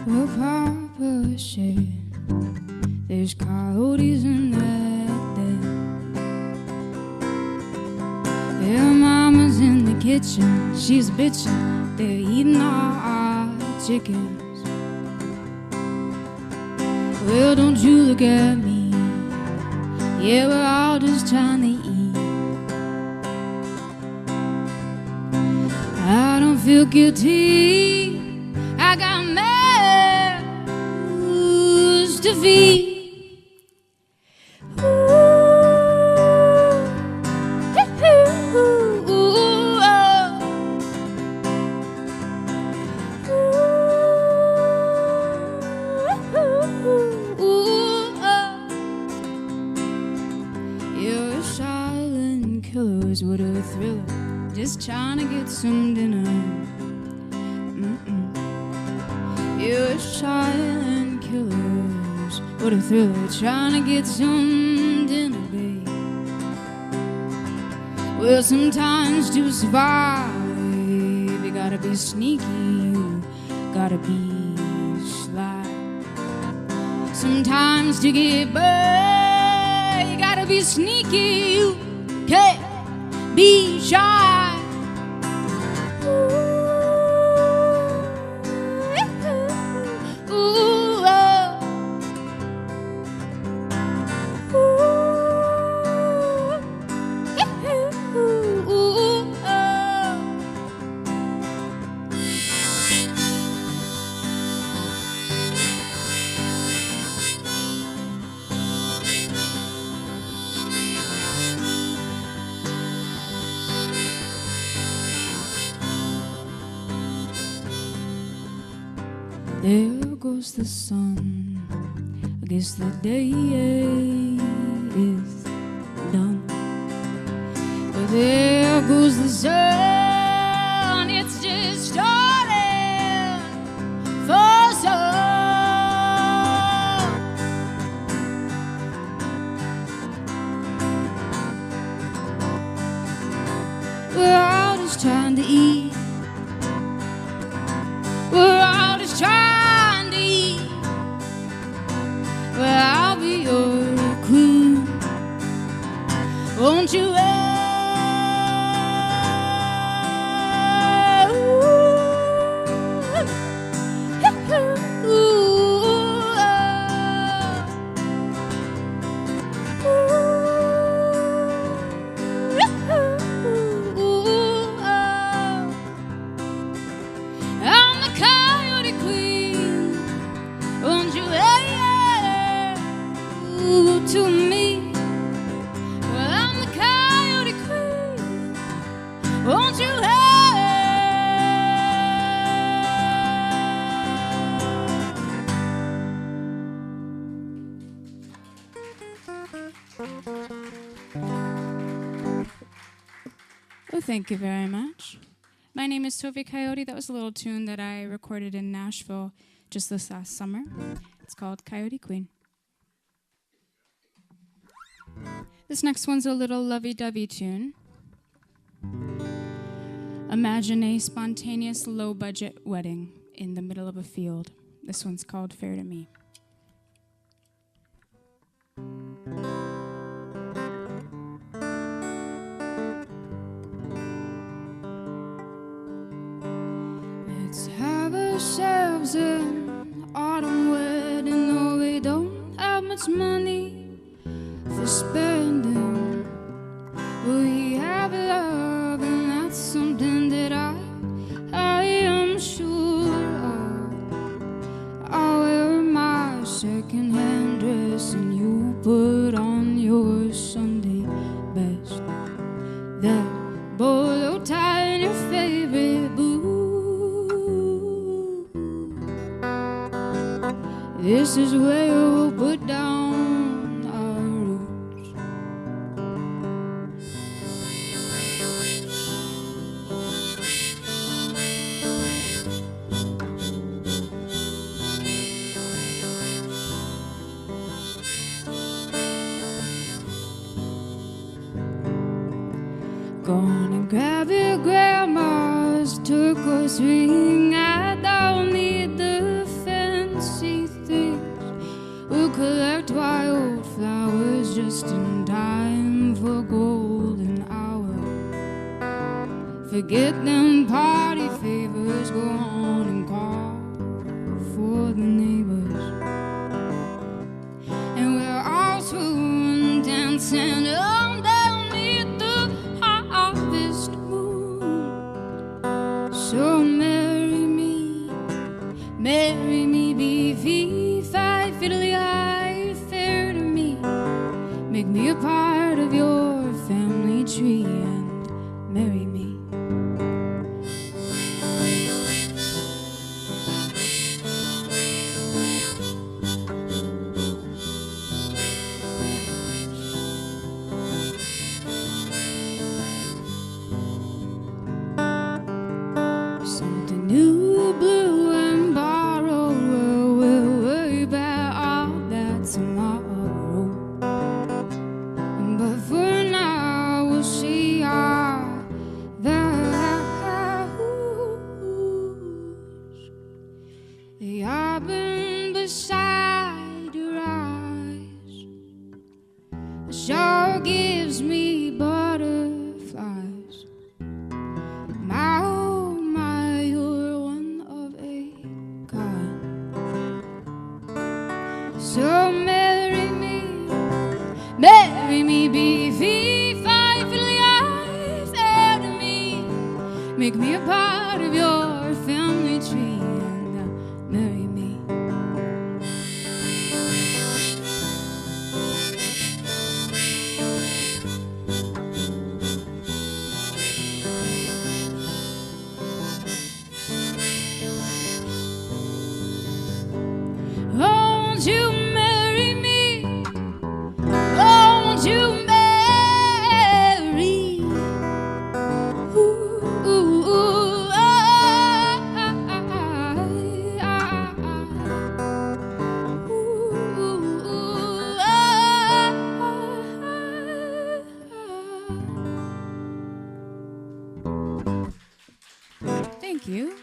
Well, Papa said there's coyotes in that den. Their mama's in the kitchen, she's bitching, they're eating our chickens. Well, don't you look at me, yeah, we're all just trying to eat. I don't feel guilty, I got mouths to feed. You're a silent killer's what a thriller, just trying to get some dinner. You're silent killers, what a thriller, trying to get some dinner, babe. Well, sometimes to survive, you gotta be sneaky, you gotta be sly. Sometimes to get by, you gotta be sneaky, you can't be shy. There goes the sun, I guess the day is done. But there goes the sun, it's just starting for some. We're all just trying to eat. We're all just trying to eat. Well, I'll be your queen, won't you? I'm the Coyote Queen, won't you? To me, well, I'm the Coyote Queen, won't you? Well, thank you very much. My name is Sophie Coyote. That was a little tune that I recorded in Nashville just this last summer. It's called Coyote Queen. This next one's a little lovey-dovey tune. Imagine a spontaneous low-budget wedding in the middle of a field. This one's called Fair to Me. Let's have ourselves an autumn wedding, though we don't have much money for spending. We have love, and that's something that I am sure of. I'll wear my second-hand dress, and you put on your Sunday best. That bolo tie and your favorite boo. This is where we'll put down our roots. Gonna grab your grandma's turquoise ring. I don't need the fence always go on and call for the neighbors. And we're all swoon dancing underneath the harvest moon. So marry me, be fee, fi, fiddly, I, fair to me. Make me a part of your family tree and marry me. Something new, blue, and borrowed. We'll worry about all that tomorrow. But for now, we'll see our vows. They are burned beside your eyes. The shower gives me butterflies. My, you're one of a kind. So marry me, be fee, fi, fiddly, I, fair to me. Make me a part of your family tree and marry me. Won't you marry me? Won't you marry? Ooh, ooh, ooh, Thank you.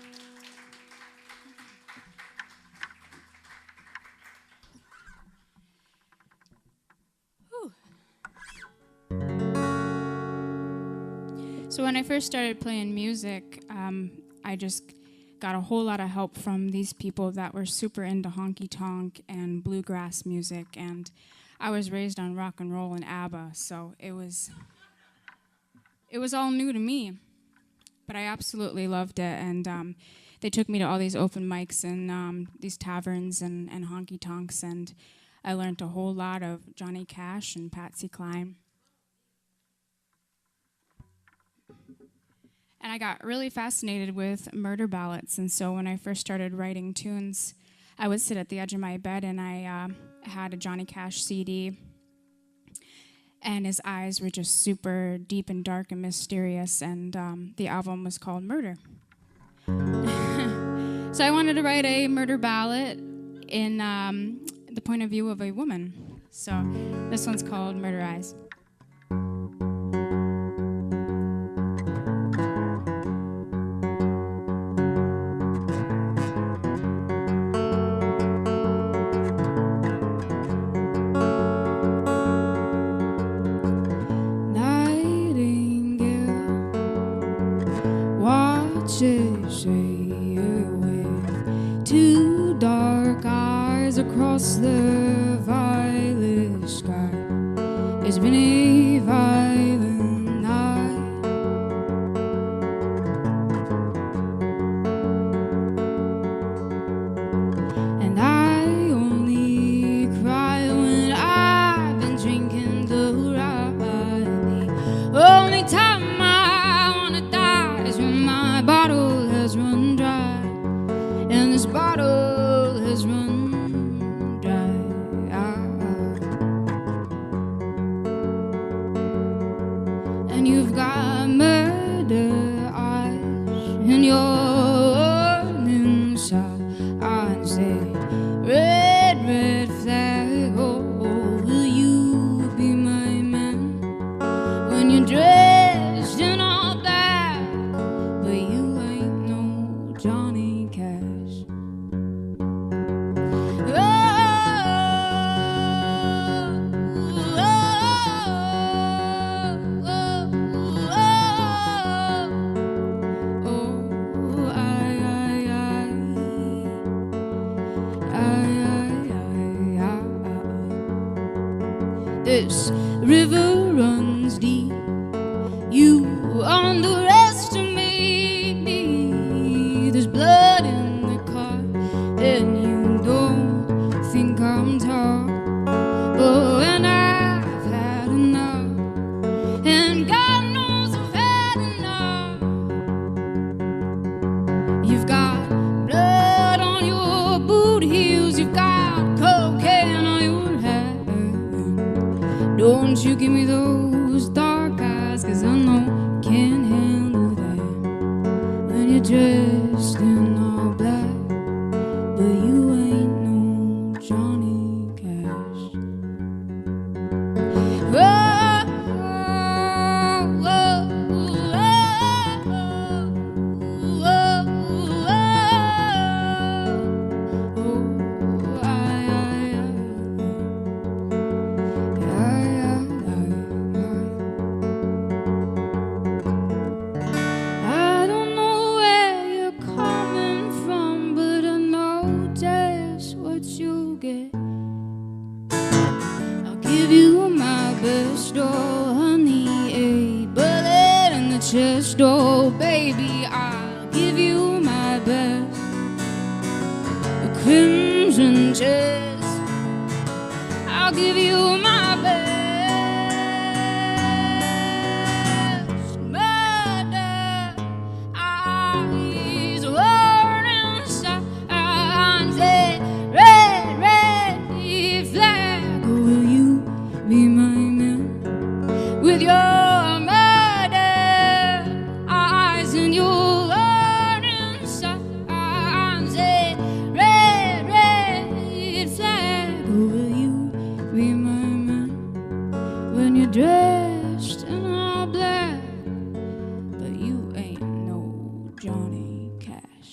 So when I first started playing music, I just got a whole lot of help from these people that were super into honky-tonk and bluegrass music, and I was raised on rock and roll and ABBA, so it was all new to me, but I absolutely loved it, and they took me to all these open mics and these taverns and honky-tonks, and I learned a whole lot of Johnny Cash and Patsy Cline. And I got really fascinated with murder ballads, and so when I first started writing tunes, I would sit at the edge of my bed and I had a Johnny Cash CD, and his eyes were just super deep and dark and mysterious, and the album was called Murder. So I wanted to write a murder ballad in the point of view of a woman. So this one's called Murder Eyes. With two dark eyes across the violet sky. It's been a violent night, and I only cry when I've been drinking the rye. The only time I wanna die is when my bottle has run dry, and this bottle has run dry. And you've got murder eyes in your inside. I say, red, red flag, oh, will you be my man? When you're dressed in all black, but you ain't no Johnny Cash. This river runs deep. You underestimate me. There's blood in the car, and you don't think I'm tough. But when I've had enough, and God knows I've had enough, you've got blood on your boot heels, you've got cocaine on your head. Don't you give me those dark eyes, 'cause I know you can't handle that. When you're dressed in all black, but you ain't no Johnny Cash. Oh, oh, oh, I don't know where you're coming from, but I know just what you'll get. I'll give you my best, oh honey, a bullet in the chest, oh baby, I'll give you my best. A crimson chest, I'll give you my best. Murder, eyes, warning signs, a red, red flag. Will you be my man with your murder eyes and your warning signs, a red, red flag? Will you be my man when you're dressed in all black, but you ain't no Johnny Cash?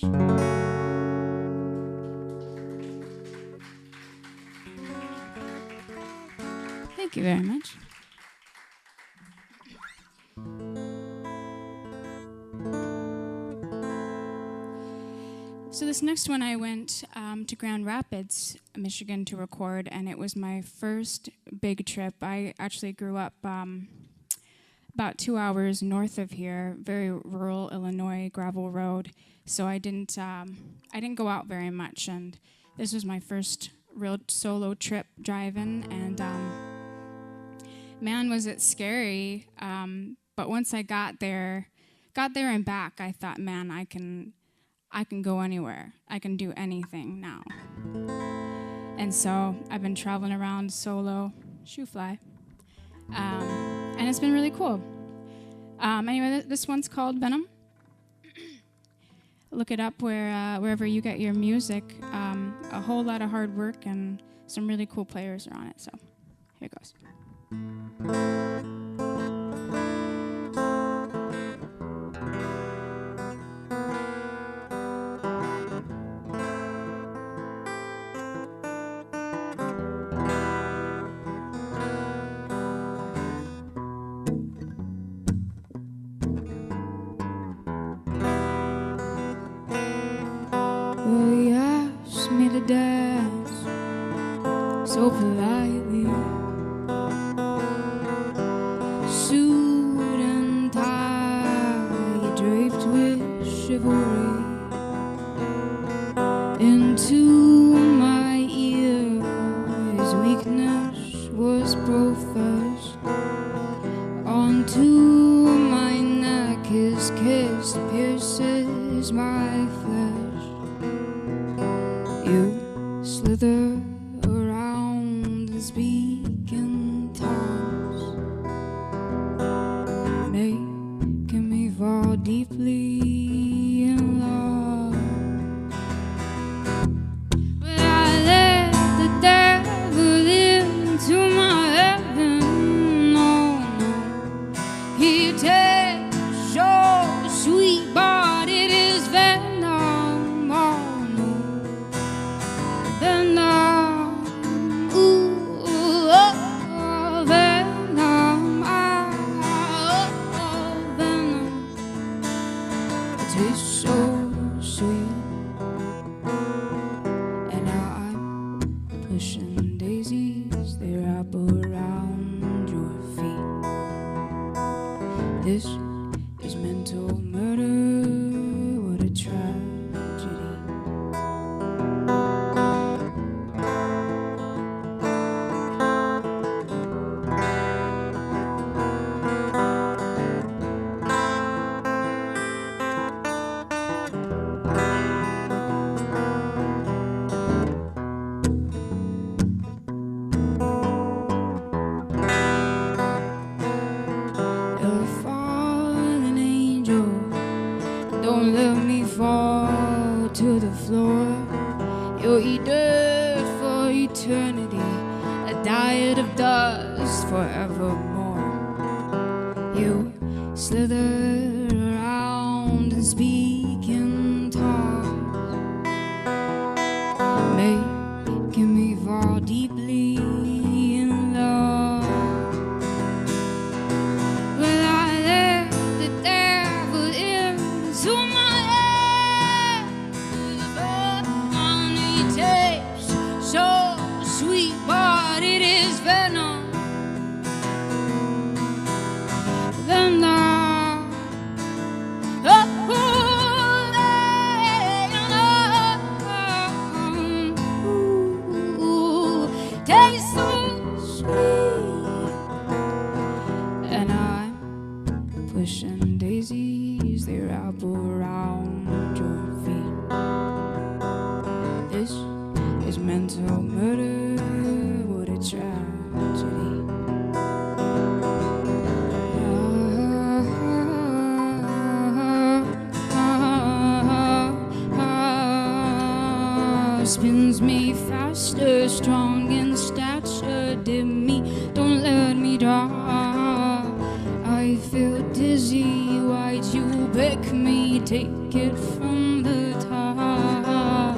Thank you very much. So this next one, I went to Grand Rapids, Michigan to record, and it was my first big trip. I actually grew up about 2 hours north of here, very rural Illinois, gravel road. So I didn't go out very much, and this was my first real solo trip driving, and man, was it scary. But once I got there and back, I thought, man, I can go anywhere. I can do anything now. And so I've been traveling around solo, shoe fly, and it's been really cool. Anyway, this one's called Venom. Look it up wherever you get your music. A whole lot of hard work and some really cool players are on it. So here it goes. Well, he asked me to dance so politely, suit and tie draped with chivalry. Into my ear his weakness was professed. Onto my neck his kiss pierces my flesh. You slither around and speak in tongues, making me fall deeply in love. But I let the devil into my heaven. No, no, he tastes so sweet, but it is venom. Oh no, venom. Lord, you'll eat dirt for eternity, a diet of dust forevermore. You slither around and speak in tongues, making me fall deeply in love. Well, I let the devil into my head with a bird on he tastes so sweet, but it is venom. Then taste so sweet, and I'm pushing daisies, they wrap around your feet. This is mental murder, what a tragedy. Spins me faster, strong in stature, dim me, don't let me die. I feel dizzy, why'd you pick me, take it from the top.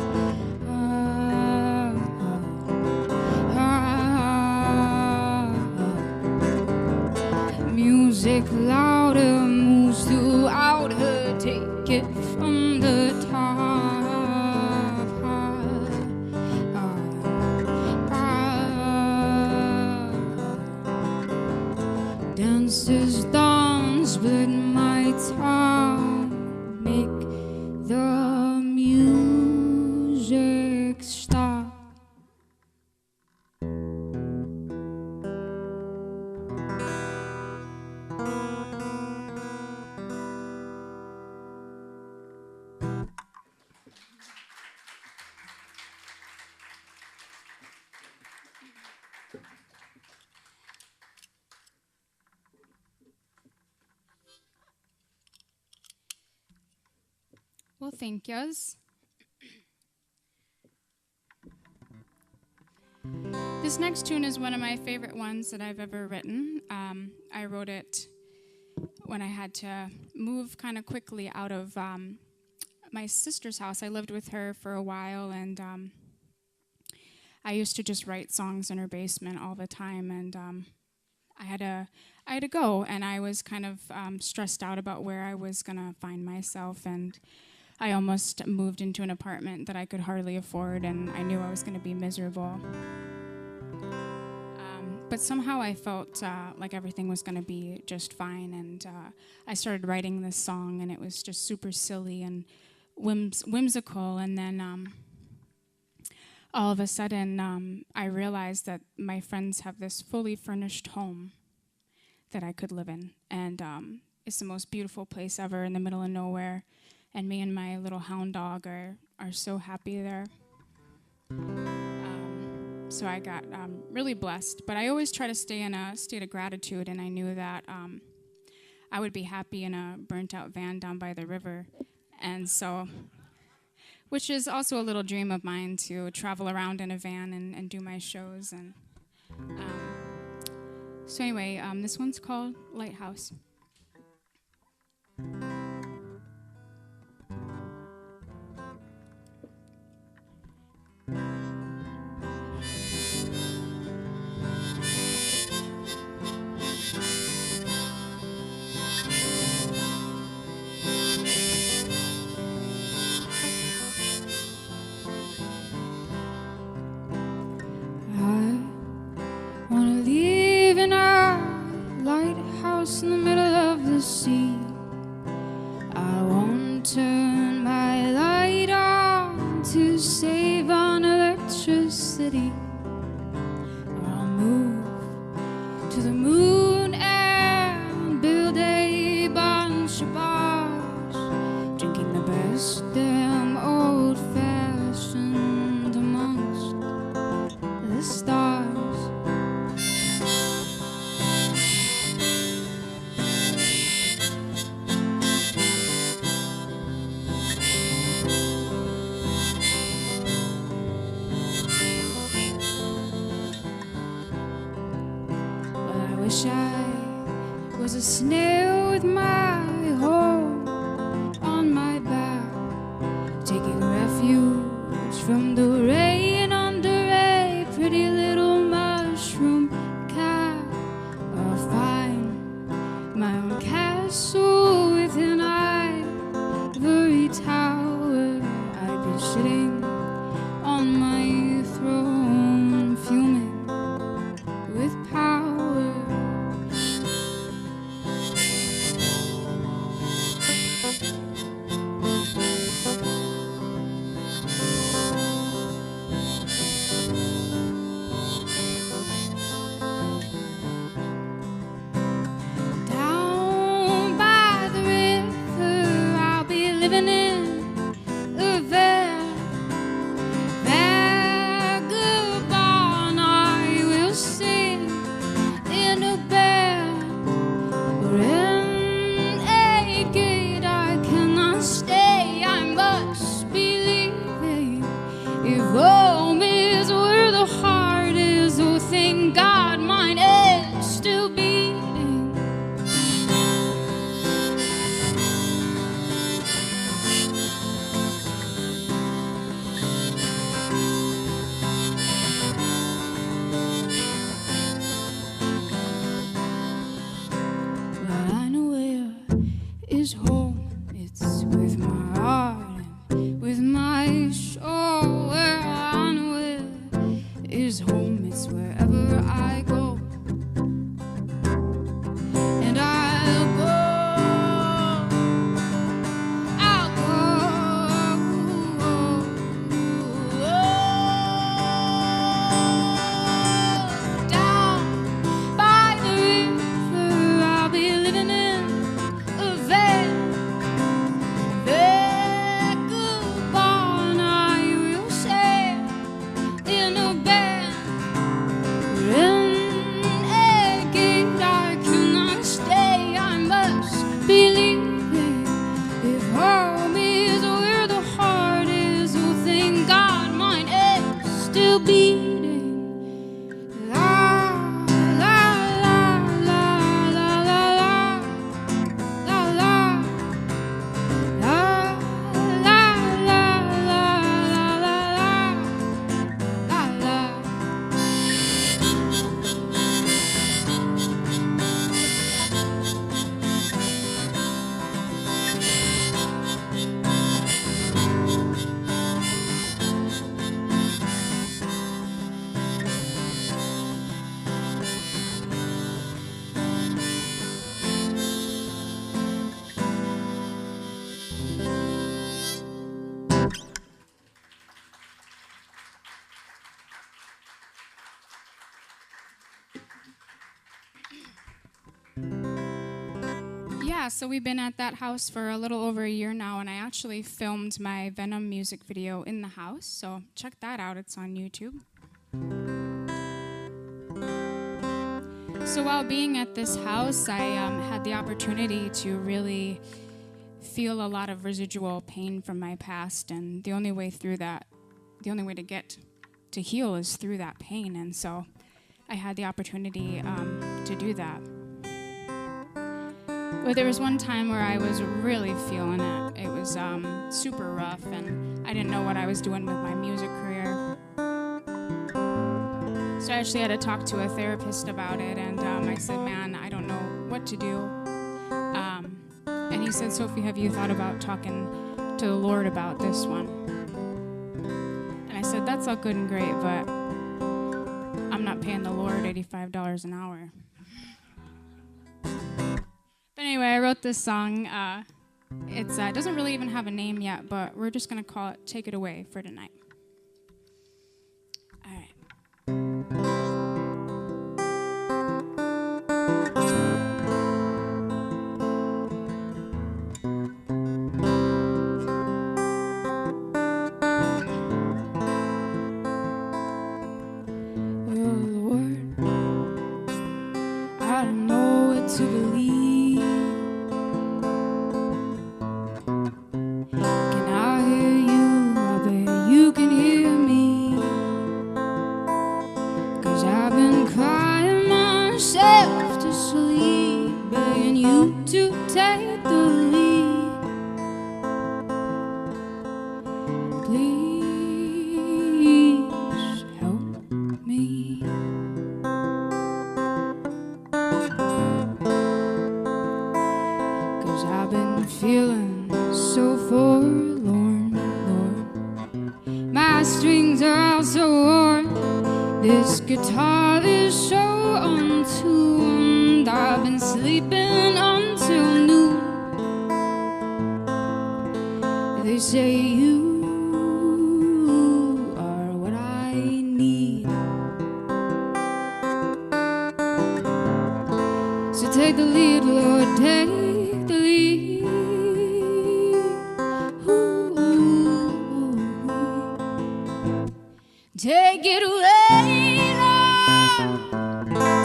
Music louder moves throughout her, take it from the top. Dancers dance, split my tongue, make the music stop. Well, thank yous. This next tune is one of my favorite ones that I've ever written. I wrote it when I had to move kind of quickly out of my sister's house. I lived with her for a while, and I used to just write songs in her basement all the time, and I had to go, and I was kind of stressed out about where I was going to find myself, and I almost moved into an apartment that I could hardly afford, and I knew I was going to be miserable. But somehow I felt like everything was going to be just fine, and I started writing this song, and it was just super silly and whimsical, and then all of a sudden I realized that my friends have this fully furnished home that I could live in, and it's the most beautiful place ever in the middle of nowhere. And me and my little hound dog are so happy there. So I got really blessed. But I always try to stay in a state of gratitude, and I knew that I would be happy in a burnt-out van down by the river. And so, which is also a little dream of mine, to travel around in a van and do my shows. And so anyway, this one's called Lighthouse. In the middle of the sea, wish I was a snail with my hole on my back, taking refuge from the rain under a pretty little mushroom cap. Or find my own castle with an ivory tower. I'd be sitting on my throne, fuming with power. Down by the river, I'll be living in a vagabond. I will sing in a band or in a gate I cannot stay. I must be leaving. If home is where the heart is, oh thank God mine is still beating. Well, I know where is home. It's with my heart and with my soul. Where I know where is home. It's wherever I go. And I'll go down by the river. I'll be living in a vagabond. I will sail in a band or in a gate I cannot stay. I must be leaving. If home is where the heart is, oh thank God mine is still beating. La la la la la la la la la la la la la la la. Yeah, so we've been at that house for a little over a year now, and I actually filmed my Venom music video in the house, so check that out. It's on YouTube. So while being at this house, I had the opportunity to really feel a lot of residual pain from my past, and the only way to get to heal is through that pain, and so I had the opportunity to do that. But there was one time where I was really feeling it. It was super rough, and I didn't know what I was doing with my music career. So I actually had to talk to a therapist about it, and I said, man, I don't know what to do. And he said, Sophie, have you thought about talking to the Lord about this one? And I said, that's all good and great, but I'm not paying the Lord $85 an hour. But anyway, I wrote this song. It doesn't really even have a name yet, but we're just going to call it Take It Away for tonight. All right. Can I hear you? I bet you can hear me. my strings are all so worn. This guitar is so untuned. I've been sleeping until noon. They say you are what I need. So take the lead, Lord, take the lead. Ooh. Take it away, Lord.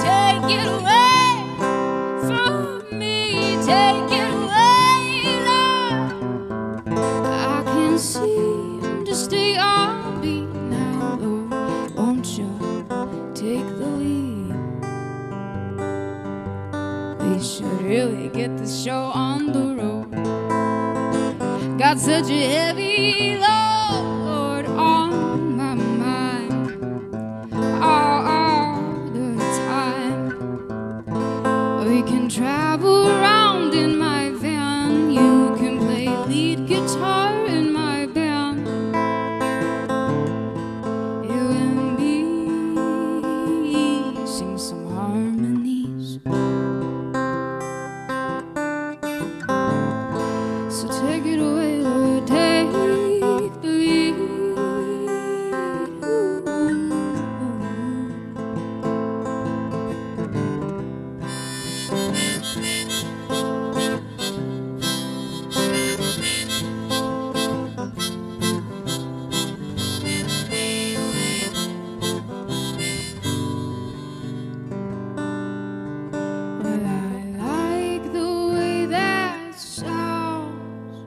Take it away from me. Take it away, Lord. I can't seem to stay on beat now, Lord. Won't you take the lead? We should really get this show on the road. Got such a heavy load on my mind all the time. We can travel around in my van. You can play lead guitar in my band. You and me sing some harmonies. So take it away, Lord, take the lead. Well, I like the way that sounds.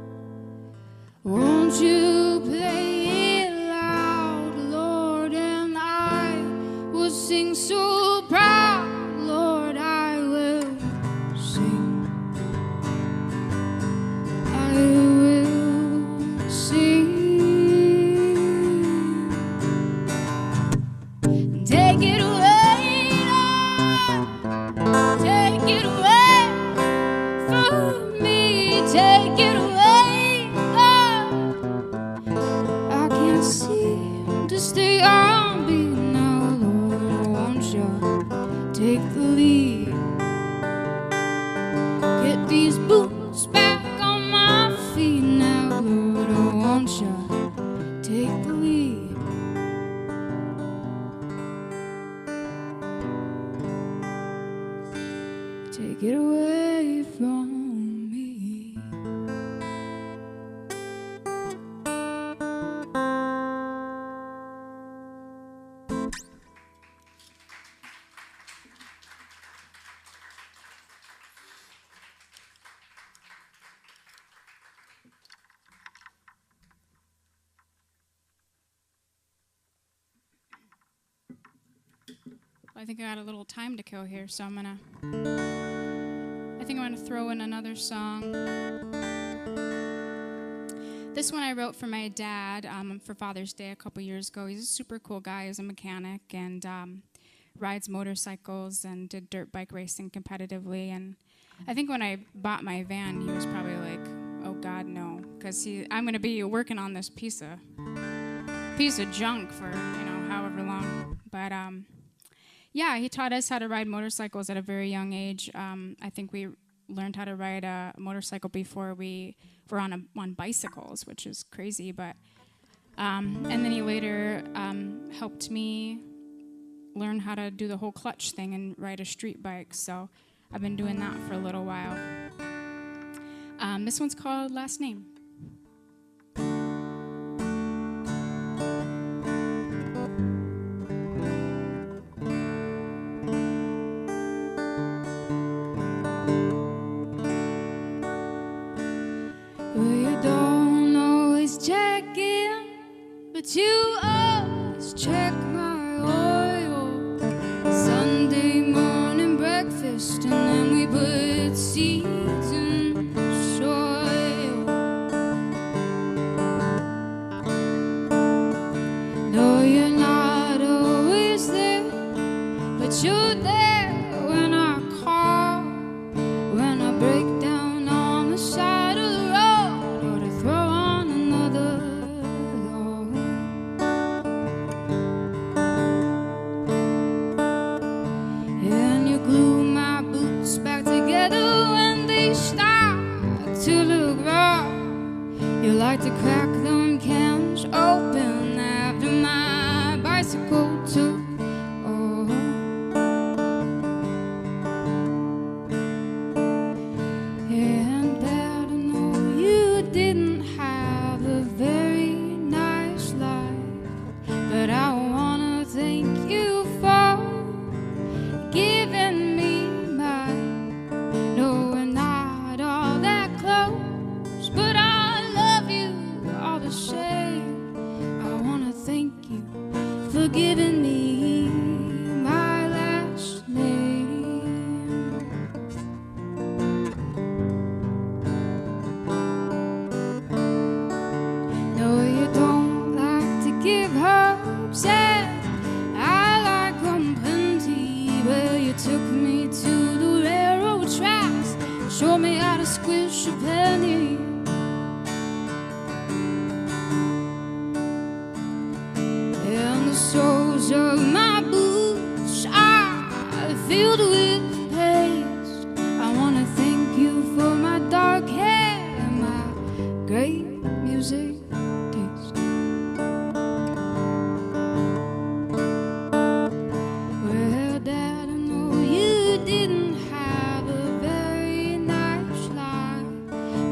Won't you play it loud, Lord? And I will sing so proud, Lord, I will sing. I will sing. Take it away, Lord. Take it away from me. Take it away, Lord. I can't seem to stay on beat now, Lord. Won't you take the lead? Get these boots back on my feet now, Lord. Won't you take the lead? Take it away from me. I think I got a little time to kill here, so I think I'm gonna throw in another song. This one I wrote for my dad for Father's Day a couple years ago. He's a super cool guy. He's a mechanic and rides motorcycles and did dirt bike racing competitively. And I think when I bought my van, he was probably like, "Oh God, no," because I'm gonna be working on this piece of junk for however long. But yeah, he taught us how to ride motorcycles at a very young age. I think we learned how to ride a motorcycle before we were on bicycles, which is crazy. But and then he later helped me learn how to do the whole clutch thing and ride a street bike. So I've been doing that for a little while. This one's called Last Name. But you always check my oil. Sunday morning breakfast, and then we put seeds in soil. No, you're not always there, but you're there when I call, when I break down on the side of the road, or to throw on another load. for giving me my last name. No, you don't like to give hopes, and I like them plenty. Well, you took me to the railroad tracks, showed me how to squish a penny. And the soles of my boots are filled with paste. I want to thank you for my dark hair and my great music taste. Well, Dad, I know you didn't have a very nice life,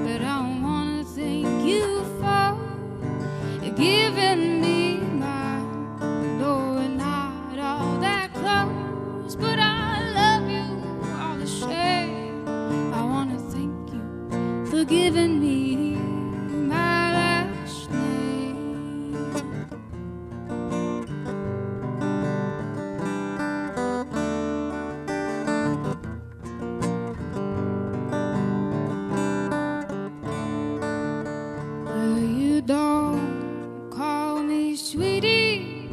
but I want to thank you for giving me mine. Though we're not all that close, but I love you all the same. I want to thank you for giving me my last name. Well, you don't call me sweetie,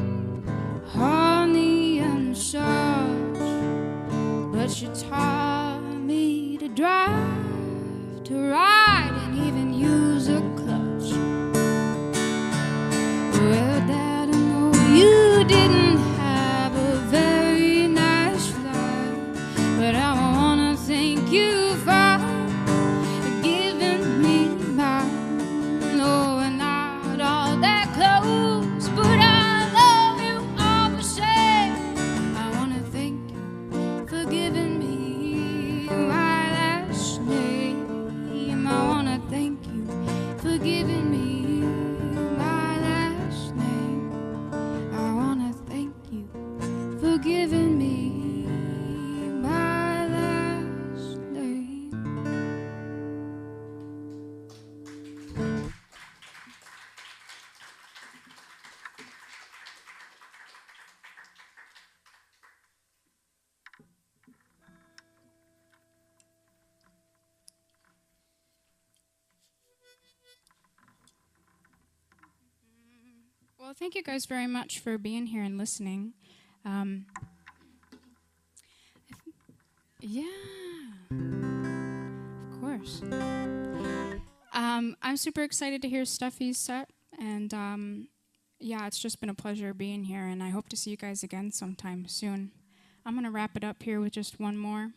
honey and such, but you taught me to drive, to ride, and even use a clutch. Well, Dad, I know you didn't have a very nice life, but I wanna thank you for giving me mine. No, we're not all that close, but I love you all the same. I wanna thank you for giving me my last name. I wanna thank you for giving me my last name. I wanna thank you for giving me my last name. Well, thank you guys very much for being here and listening. Yeah, of course. I'm super excited to hear Stephie's set, and yeah, it's just been a pleasure being here, and I hope to see you guys again sometime soon. I'm gonna wrap it up here with just one more.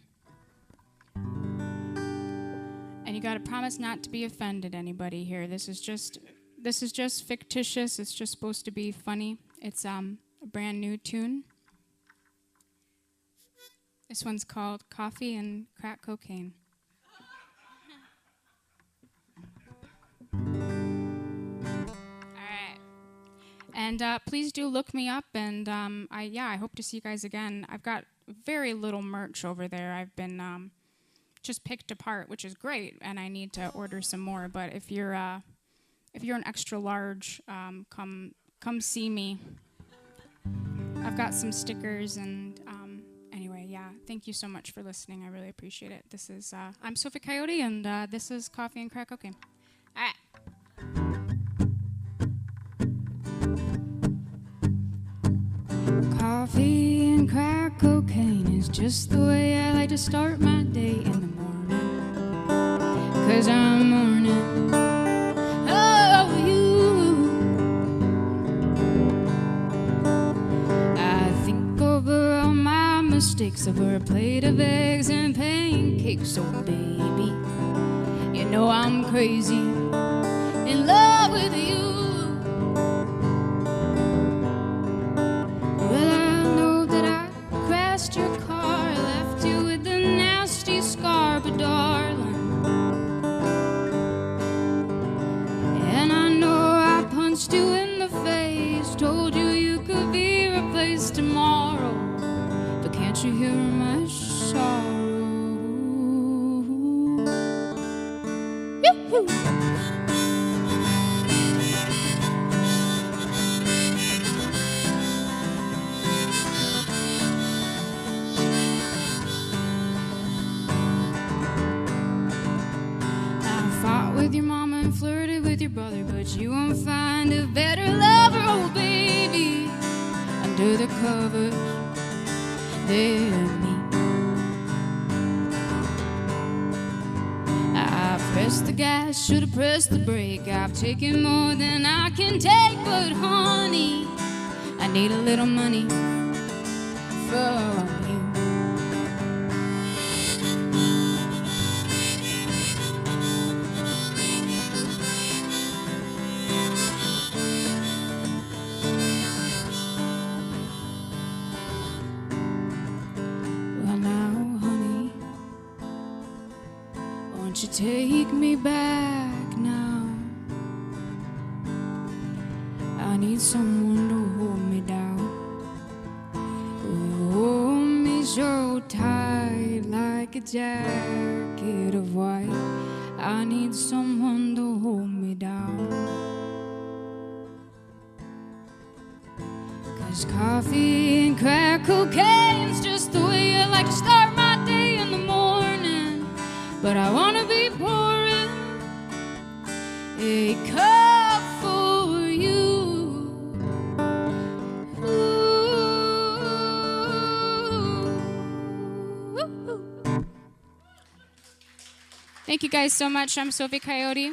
And you gotta promise not to be offended, anybody here. This is just fictitious. It's just supposed to be funny. It's a brand new tune. This one's called Coffee and Crack Cocaine. Alright. And please do look me up, and I hope to see you guys again. I've got very little merch over there. I've been just picked apart, which is great, and I need to order some more. But if you're an extra large, come see me. I've got some stickers, and anyway, yeah. Thank you so much for listening. I really appreciate it. This is I'm Sophie Coyote, and this is Coffee and Crack Cocaine. All right. Coffee and crack cocaine is just the way I like to start my day in the morning. 'Cause I'm mourning. Oh, you. I think over all my mistakes over a plate of eggs and pancakes. Oh, baby, you know I'm crazy in love with you. Your car left you with a nasty scar, but darling, and I know I punched you in the face, told you you could be replaced tomorrow, but can't you hear my sorrow? Yoo-hoo. with your brother, but you won't find a better lover, oh baby, under the covers than me. I pressed the gas, should've pressed the brake. I've taken more than I can take, but honey, I need a little money from you. Well now, honey, won't you take me back now? I need someone to hold me down, who will hold me so tight like a jacket of white. I need someone to hold me down, 'cause coffee and crack cocaine's just the way I like to start my day in the morning. But I wanna be pouring a cup for you. Thank you guys so much. I'm Sophie Coyote.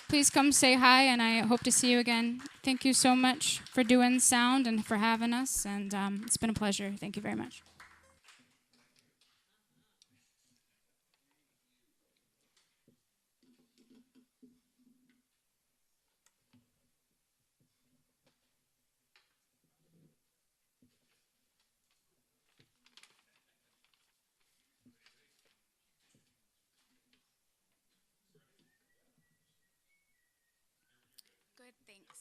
Please come say hi, and I hope to see you again. Thank you so much for doing sound and for having us, and it's been a pleasure. Thank you very much. Good, thanks.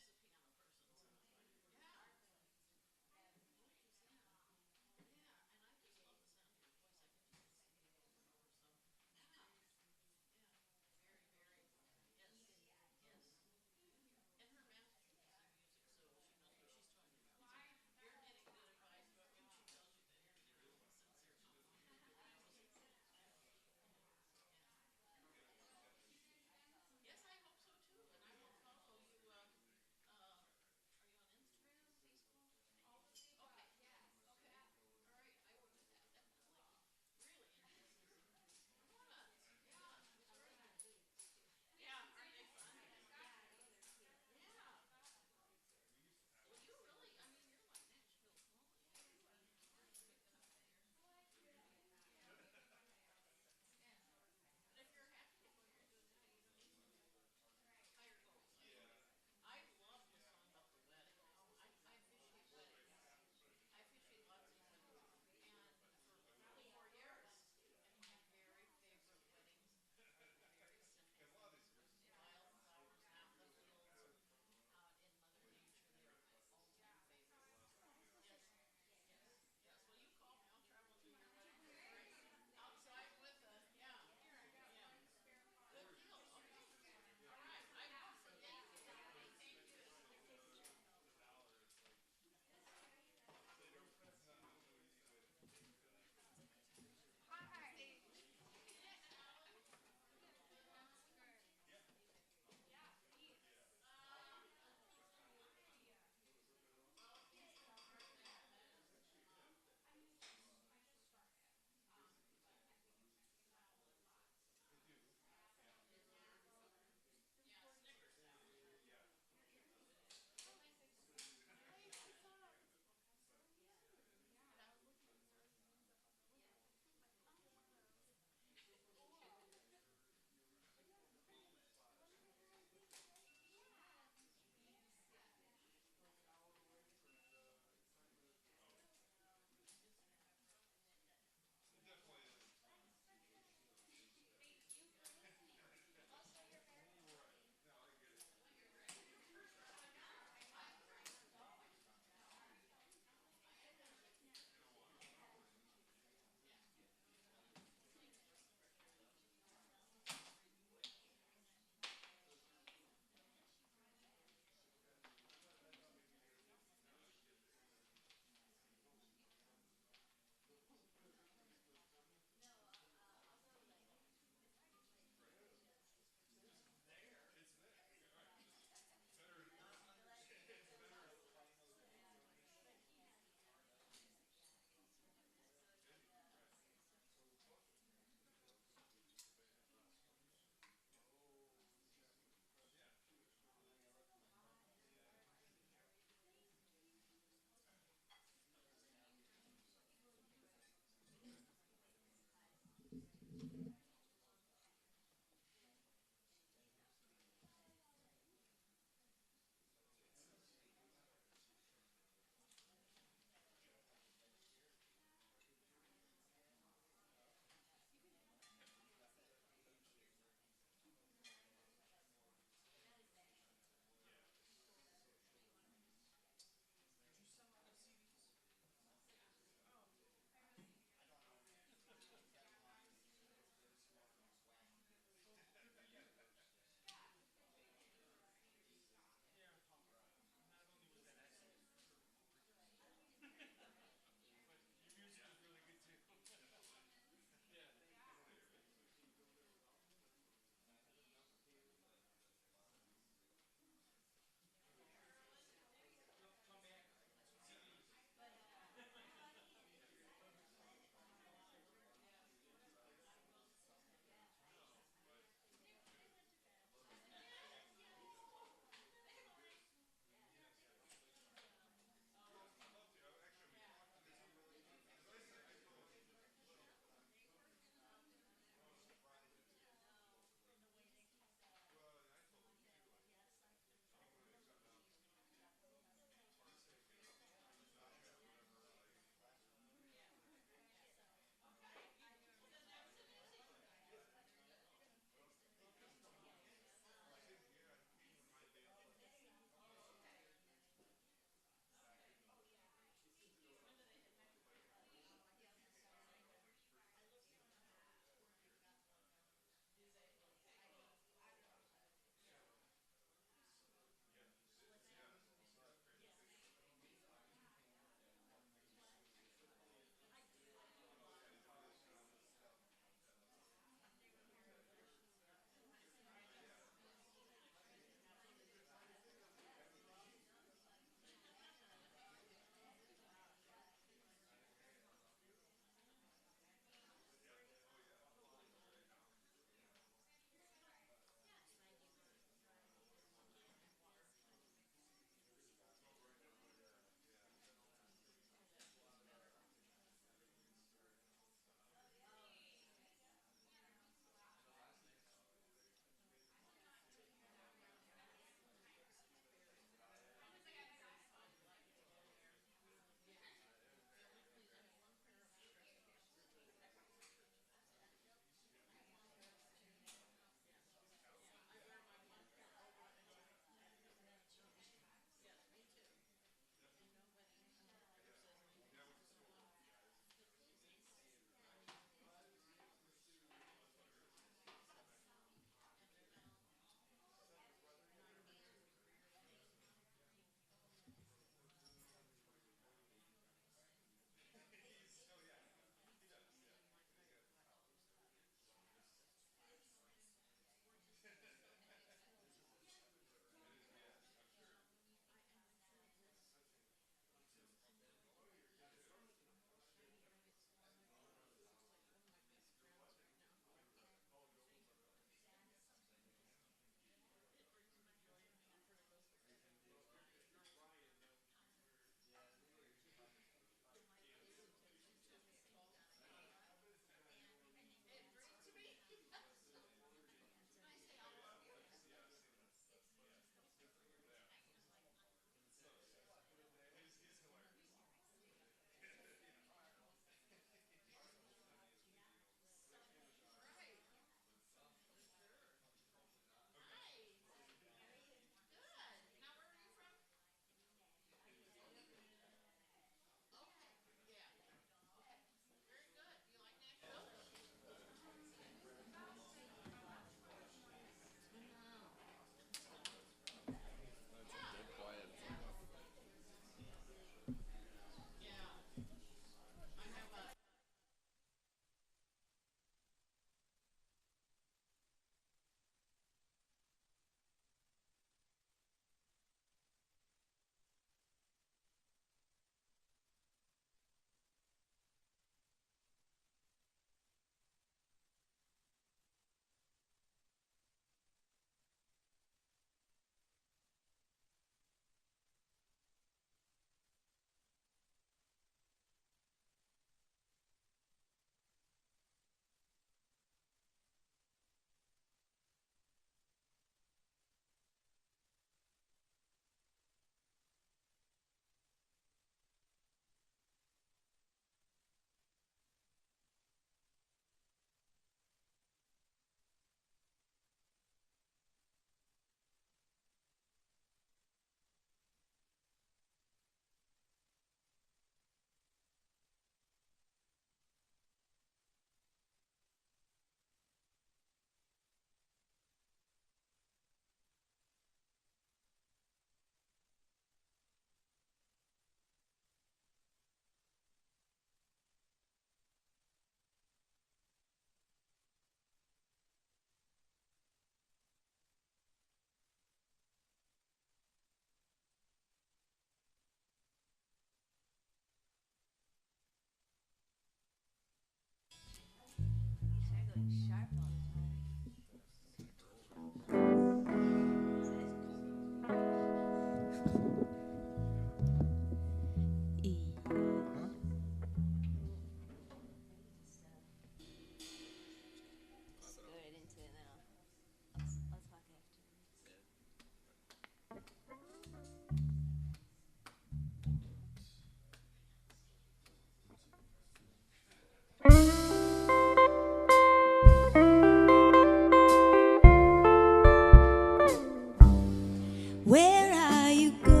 Where are you going?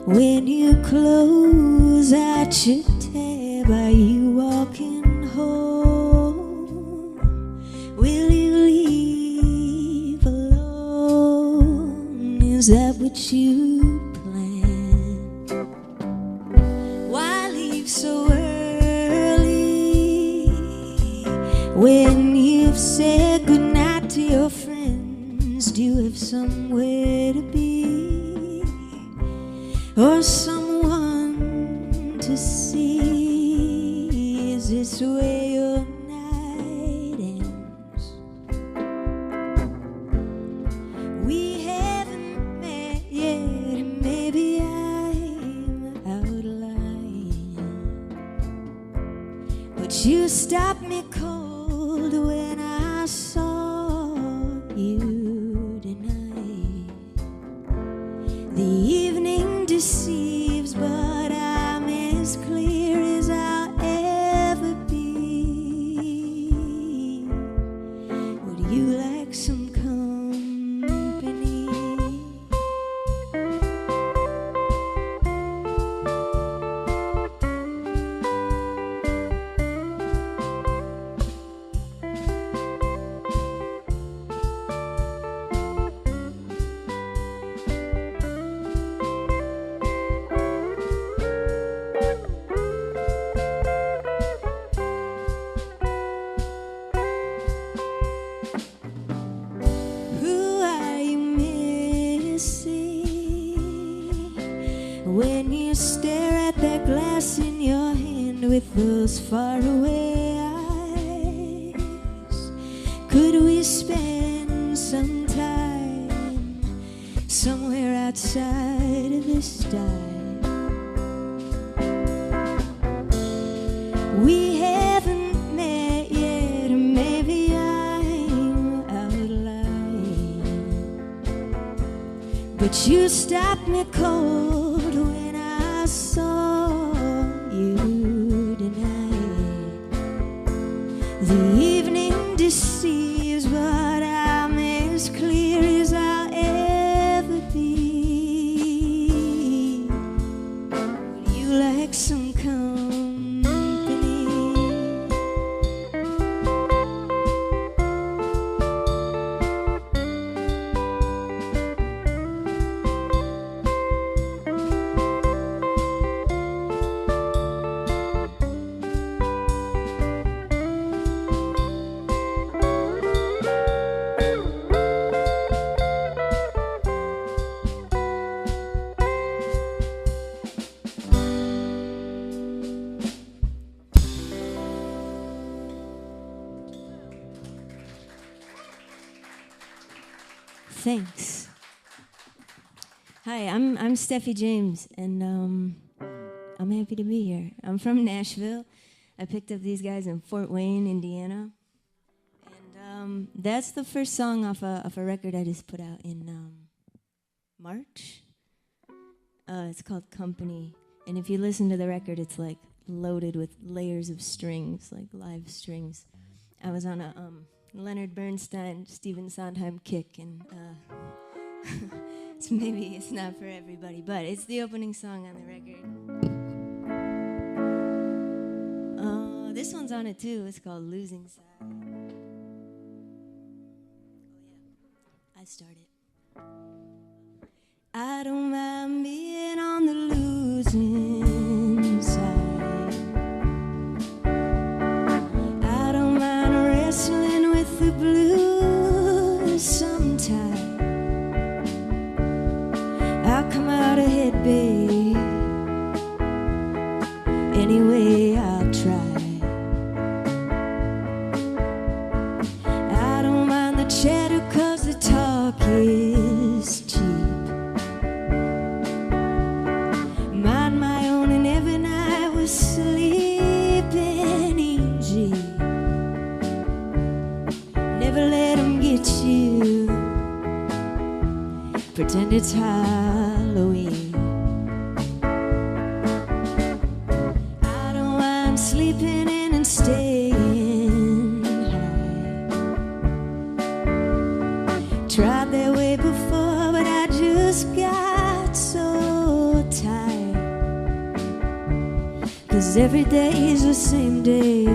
When you close out your tab, are you walking home? Will you leave alone? Is that what you planned? Why leave so early when you've said goodnight to your friends? Do you have somewhere to be or someone to see? Is this where your night ends? We haven't met yet, and maybe I'm outlying, but you stopped me cold when I saw you. The evening deceives, but I'm as clear as I'll ever be. Would you like some company? When you stare at that glass in your hand with those faraway eyes, could we spend some time somewhere outside of this time? We haven't met yet, or maybe I'm outlying, but you stopped me cold when I saw you tonight. The evening deceives, but I'm as clear as I'll ever be. Would you like some company? Thanks. Hi, I'm Stephie James, and I'm happy to be here. I'm from Nashville. I picked up these guys in Fort Wayne, Indiana, and that's the first song off a record I just put out in March. It's called Company, and if you listen to the record, it's like loaded with layers of strings, like live strings. I was on a Leonard Bernstein, Stephen Sondheim kick, and maybe it's not for everybody, but it's the opening song on the record. This one's on it too. It's called Losing Side. Oh yeah, I started. I don't mind being on the losing side. I don't mind wrestling with the blues sometime. I'll come out ahead, babe. Anyway, I'll try. never let them get you. Pretend it's Halloween. I don't mind sleeping in and staying high. Tried that way before, but I just got so tired. 'Cause every day is the same day.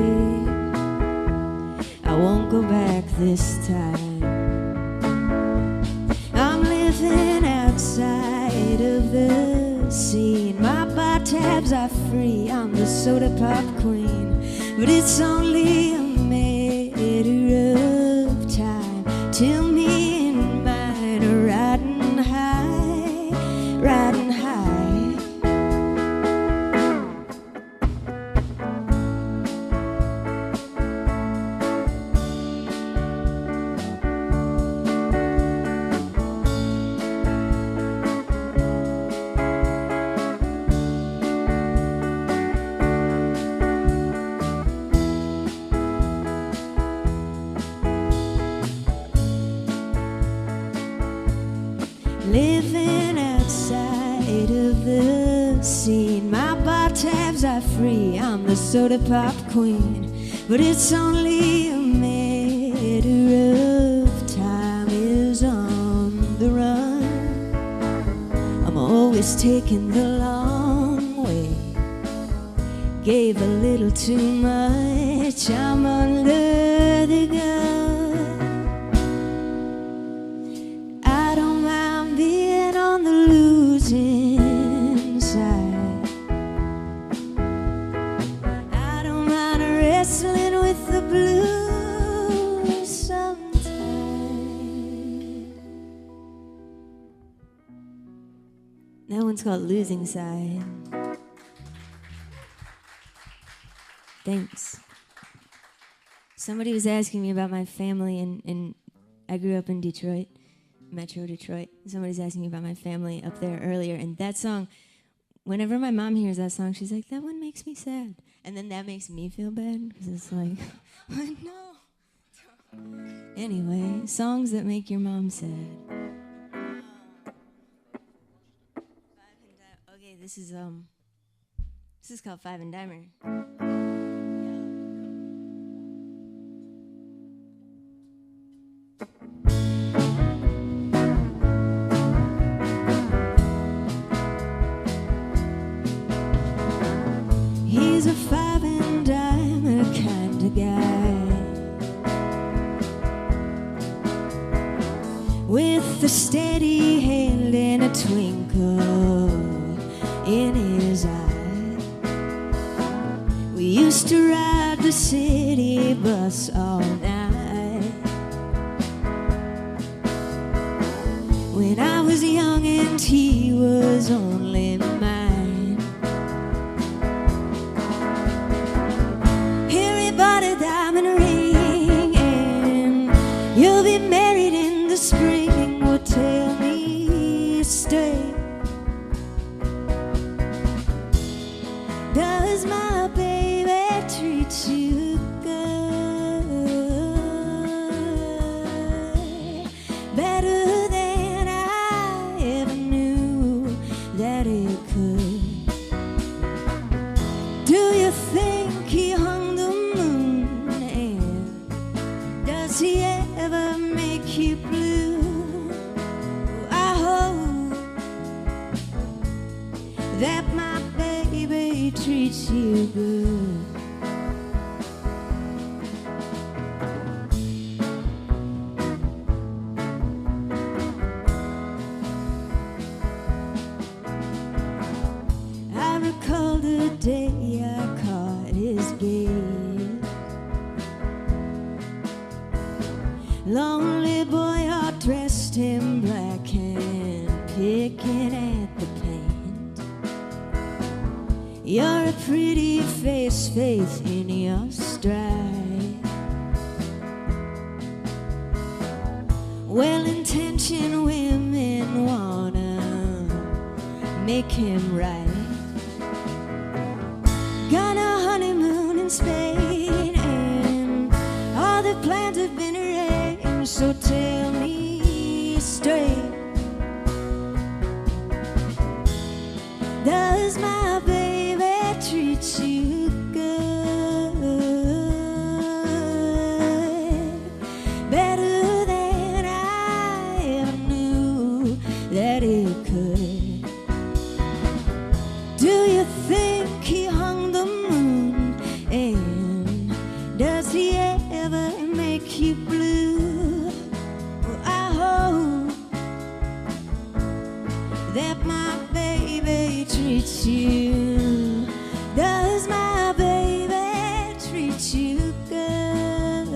I won't go back this time. I'm living outside of the scene. My bar tabs are free. I'm the soda pop queen. But it's only a matter of time till me and mine are riding high, riding high. Living outside of the scene. My bar tabs are free. I'm the soda pop queen. But it's only a matter of time. Is on the run. I'm always taking the long way. Gave a little too much. I'm under the gun. Losing side. I don't mind wrestling with the blues sometimes. That one's called Losing Side. Thanks. Somebody was asking me about my family, and I grew up in Detroit. Metro Detroit. Somebody's asking me about my family up there earlier, and that song, whenever my mom hears that song, she's like, that one makes me sad. And then that makes me feel bad, because it's like, what? No. Anyway, songs that make your mom sad. Okay, this is called Five and Dimer. He's a five and dimer kind of guy, with a steady hand and a twinkle in his eye. We used to ride the city bus all night. When I was young and he was only mine. Bought a diamond ring, and you'll be married in the spring. Will tell me stay. Does my baby treat you good? Better than I ever knew that it could. Do you think he hung the does he ever make you blue? I hope that my baby treats you good. I recall the day I caught his gaze. Lonely boy, all dressed in black and picking at the paint. You're a pretty face, faith in your stride. Well-intentioned women wanna make him right. Gonna honeymoon in Spain, and all the plans have been arranged. so tell me straight, does my baby treat you good? Better than I ever knew that he could. Do you think he hung the moon? And does he ever make you blue? Well, I hope that my baby treats you. Does my baby treat you good?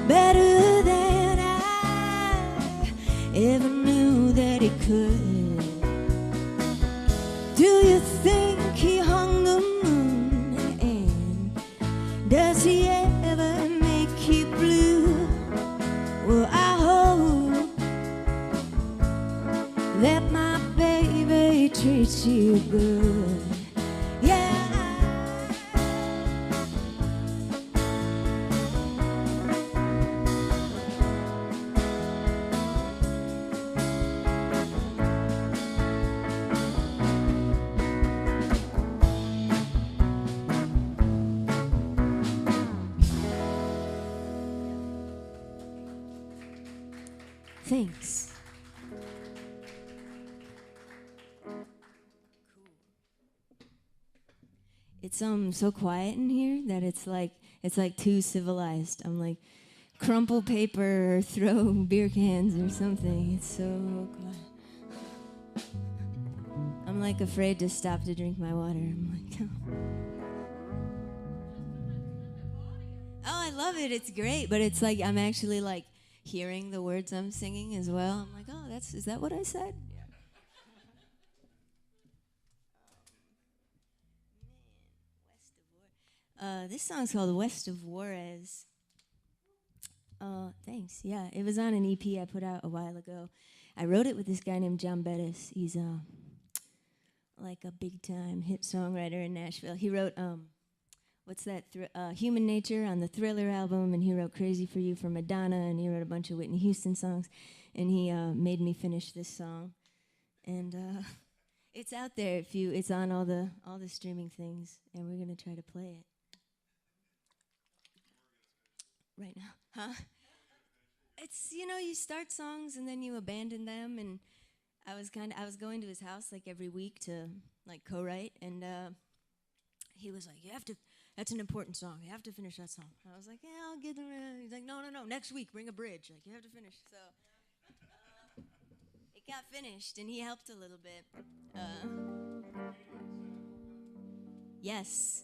Better than I ever knew that he could. Do you think he hung the moon? And does he ever make you blue? Well, I hope that my baby treats you good. Yeah. Thanks. It's so quiet in here that it's like too civilized. I'm like, crumple paper or throw beer cans or something. It's so quiet. I'm like afraid to stop to drink my water. I'm like, oh, I love it. It's great, but it's like I'm actually like hearing the words I'm singing as well. I'm like, oh, is that what I said? This song's called West of Juarez. Thanks. Yeah, it was on an EP I put out a while ago. I wrote it with this guy named John Bettis. He's like a big-time hit songwriter in Nashville. He wrote what's that? Human Nature on the Thriller album, and he wrote Crazy for You for Madonna, and he wrote a bunch of Whitney Houston songs, and he made me finish this song, and it's out there. It's on all the streaming things, and we're gonna try to play it right now, huh? It's, you start songs and then you abandon them, and I was going to his house like every week to like co-write, and he was like, that's an important song. You have to finish that song. I was like, yeah, I'll get them. He's like, no, next week, bring a bridge. Like, you have to finish. So it got finished, and he helped a little bit. Yes.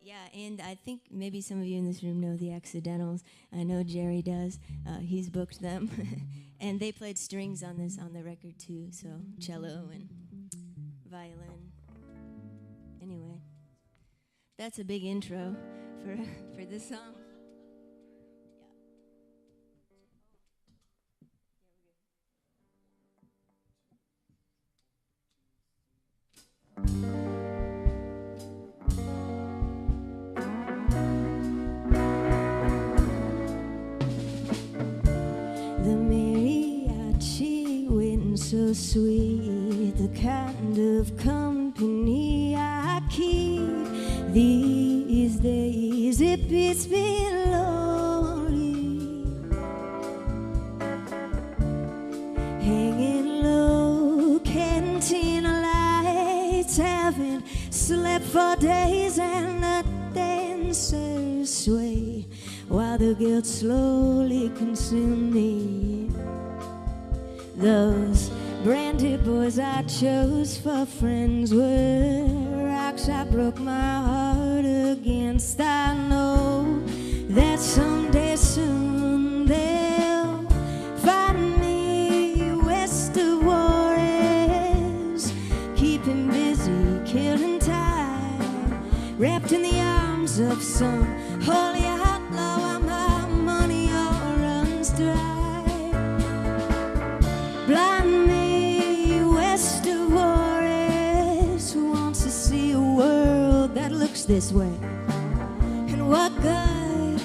Yeah, and I think maybe some of you in this room know the Accidentals. I know Jerry does. He's booked them. And they played strings on the record too, so cello and violin. Anyway, that's a big intro for this song. The mariachi waiting so sweet, the kind of company I keep these days. It beats me lonely, hanging low, cantina lights, haven't slept for days, and the dancers sway while the guilt slowly consumed me. Those brandy boys I chose for friends were rocks I broke my heart against. I know that someday soon they'll find me west of Juarez, keeping busy, killing time, wrapped in the arms of some holy outlaw while my money all runs dry. Blind me west of Juarez, who wants to see a world that looks this way? And what good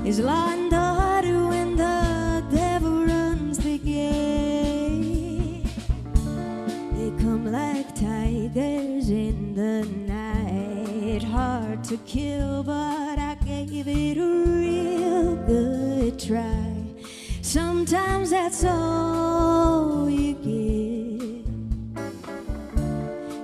is law and order when the devil runs the gate. They come like tigers in the night, hard to kill, but I gave it a real good try. Sometimes that's all you get.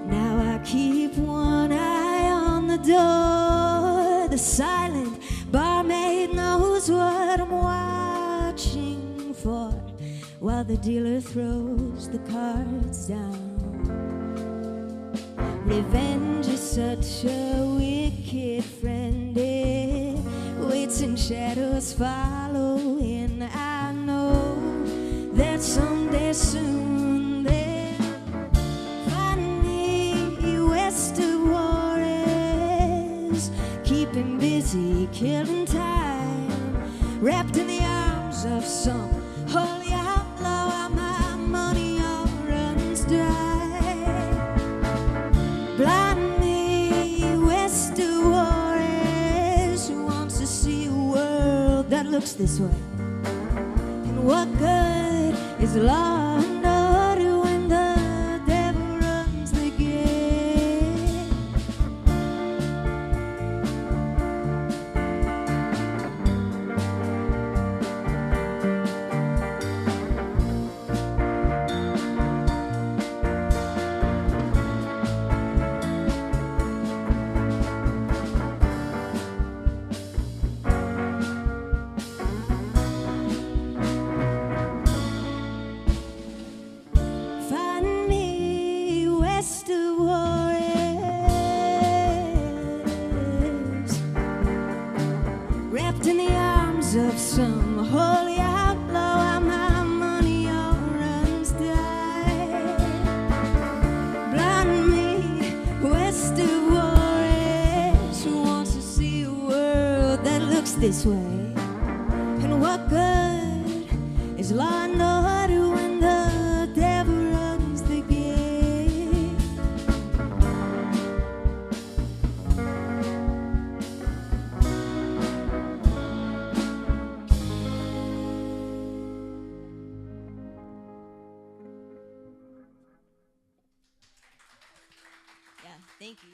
Now I keep one eye on the door. The silent barmaid knows what I'm watching for, while the dealer throws the cards down. Revenge is such a wicked friend. It waits in shadows following. I know that someday soon they'll find me west of Juarez, keeping busy, killing time, wrapped in the arms of some holy outlaw, while my money all runs dry. Blind me west of Juarez, who wants to see a world that looks this way. And what good is law and order when the devil runs the gate? Find me west of Juarez, wrapped in the arms of some holy outlaw, while my money all runs dry. Blind me west of Juarez, who wants to see a world that looks this way. And what good is law and order when the devil runs the gate? Yeah, thank you.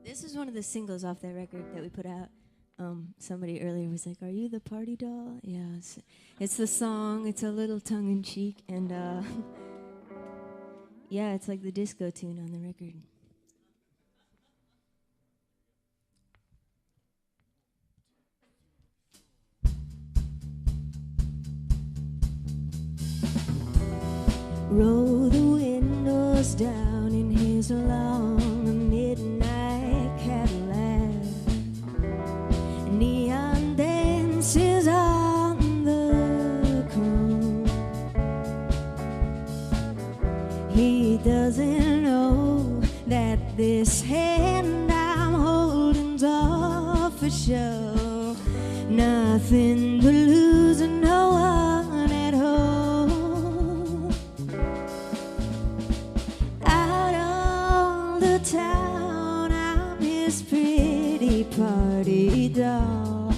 This is one of the singles off that record that we put out. Somebody earlier was like, "Are you the party doll?" Yeah, it's the song. It's a little tongue-in-cheek, and yeah, it's like the disco tune on the record. Roll the windows down in his long midnight Cadillac. Neon dances on the cone. He doesn't know that this hand I'm holding's all for show. Nothing to lose and no one at home. Out on the town, I'm his pretty party doll,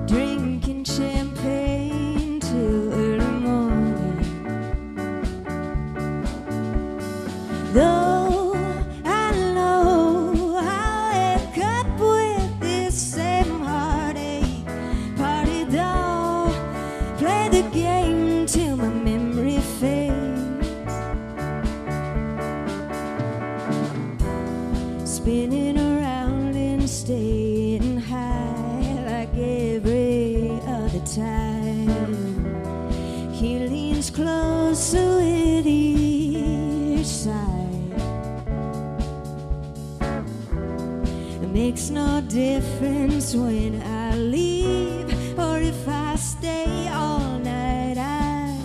drinking champagne till early morning. Though I know I'll wake up with this same heartache, party doll, play the game till my memory fades, spinning around and staying high like every other time. He leans closer with each side. It makes no difference when I leave or if I stay all night. I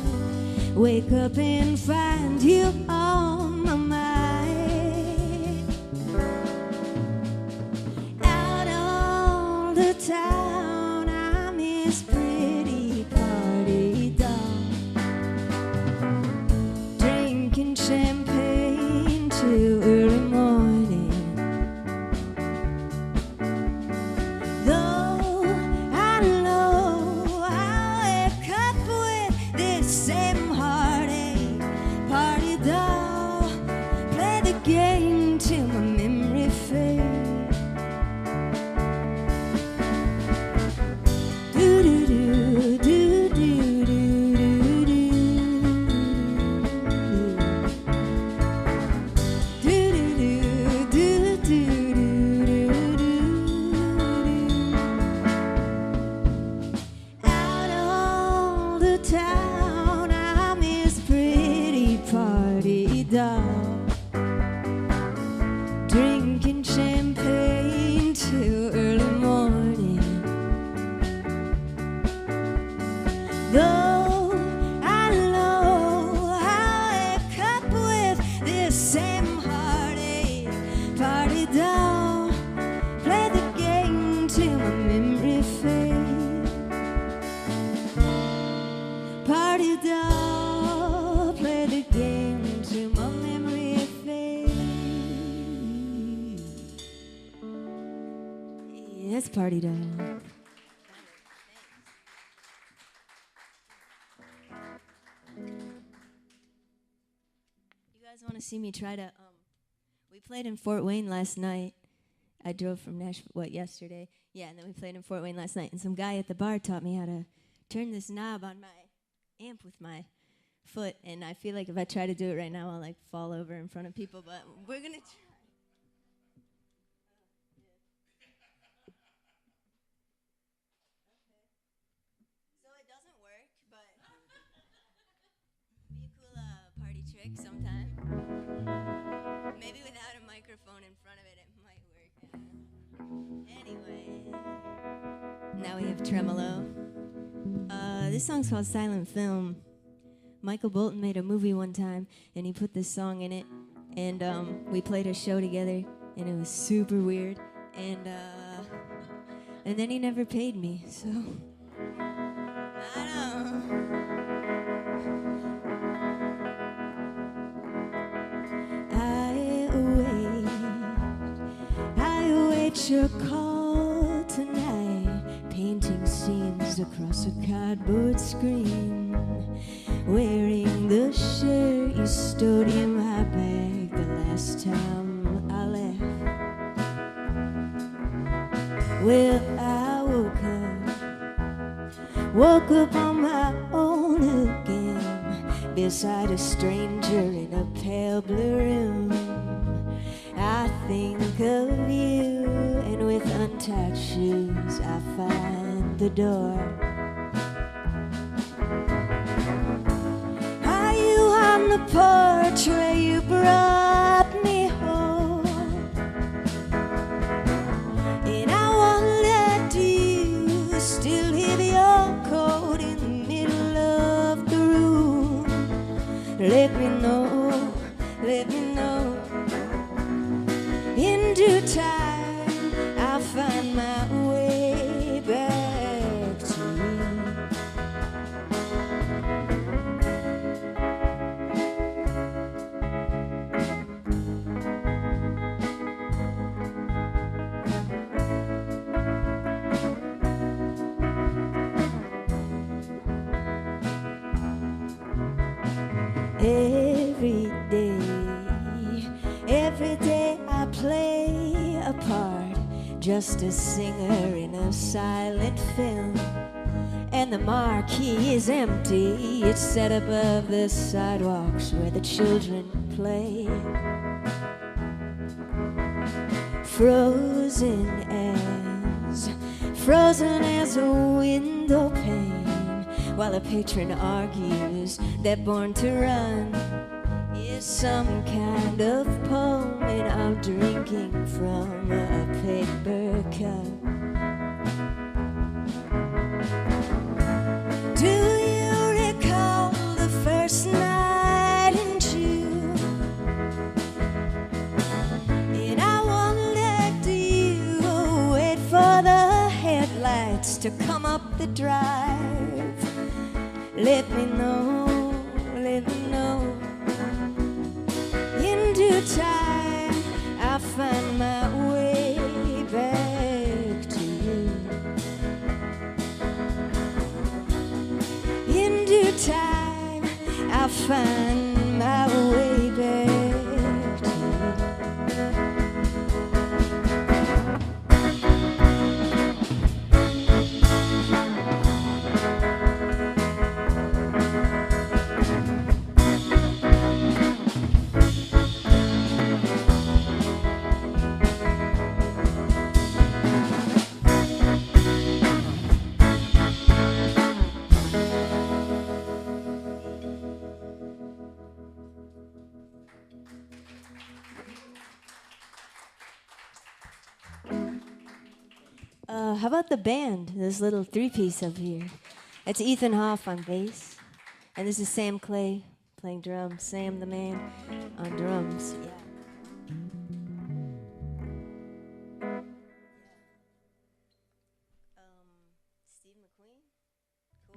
wake up and find you on my mind. Out on the town, I'm his pretty party Though I know how I cope with this same heartache, party doll, play the game till my memory fades. Party doll, play the game till my memory fades. Yes, party doll. You guys want to see me try to, we played in Fort Wayne last night. I drove from Nashville, yesterday? Yeah, and then we played in Fort Wayne last night. And some guy at the bar taught me how to turn this knob on my amp with my foot. And I feel like if I try to do it right now, I'll like fall over in front of people. But we're going to try. So it doesn't work, but be a cool party trick sometime. Maybe without a microphone in front of it, it might work. Anyway, now we have tremolo. This song's called Silent Film. Michael Bolton made a movie one time, and he put this song in it, and we played a show together, and it was super weird, and then he never paid me, so I don't know. I await your call tonight, painting scenes across a cardboard screen, wearing the shirt you stowed in my bag the last time I left. Well, I woke up on my own again, beside a stranger in a pale blue room. I think of you, and with untied shoes I find the door. Are you on the porch where you brought me home? And I wondered, do you still have your coat in the middle of the room? Let me know, let me know. In due time, I'll find my way back to you. Every day I play a part, just a singer in a silent film. And the marquee is empty, it's set above the sidewalks where the children play. Frozen as a window pane, while a patron argues that Born to Run is some kind of poem, and I'm drinking from a paper cup. Do you recall the first night in June? And I wondered, do you wait for the headlights to come up the drive? Let me know, let me know. In due time, I'll find my way back to you. In due time, I'll find my way back to how about the band, this little three-piece up here? It's Ethan Hoff on bass. And this is Sam Clay playing drums. Sam the man on drums. Yeah. Steve McQueen?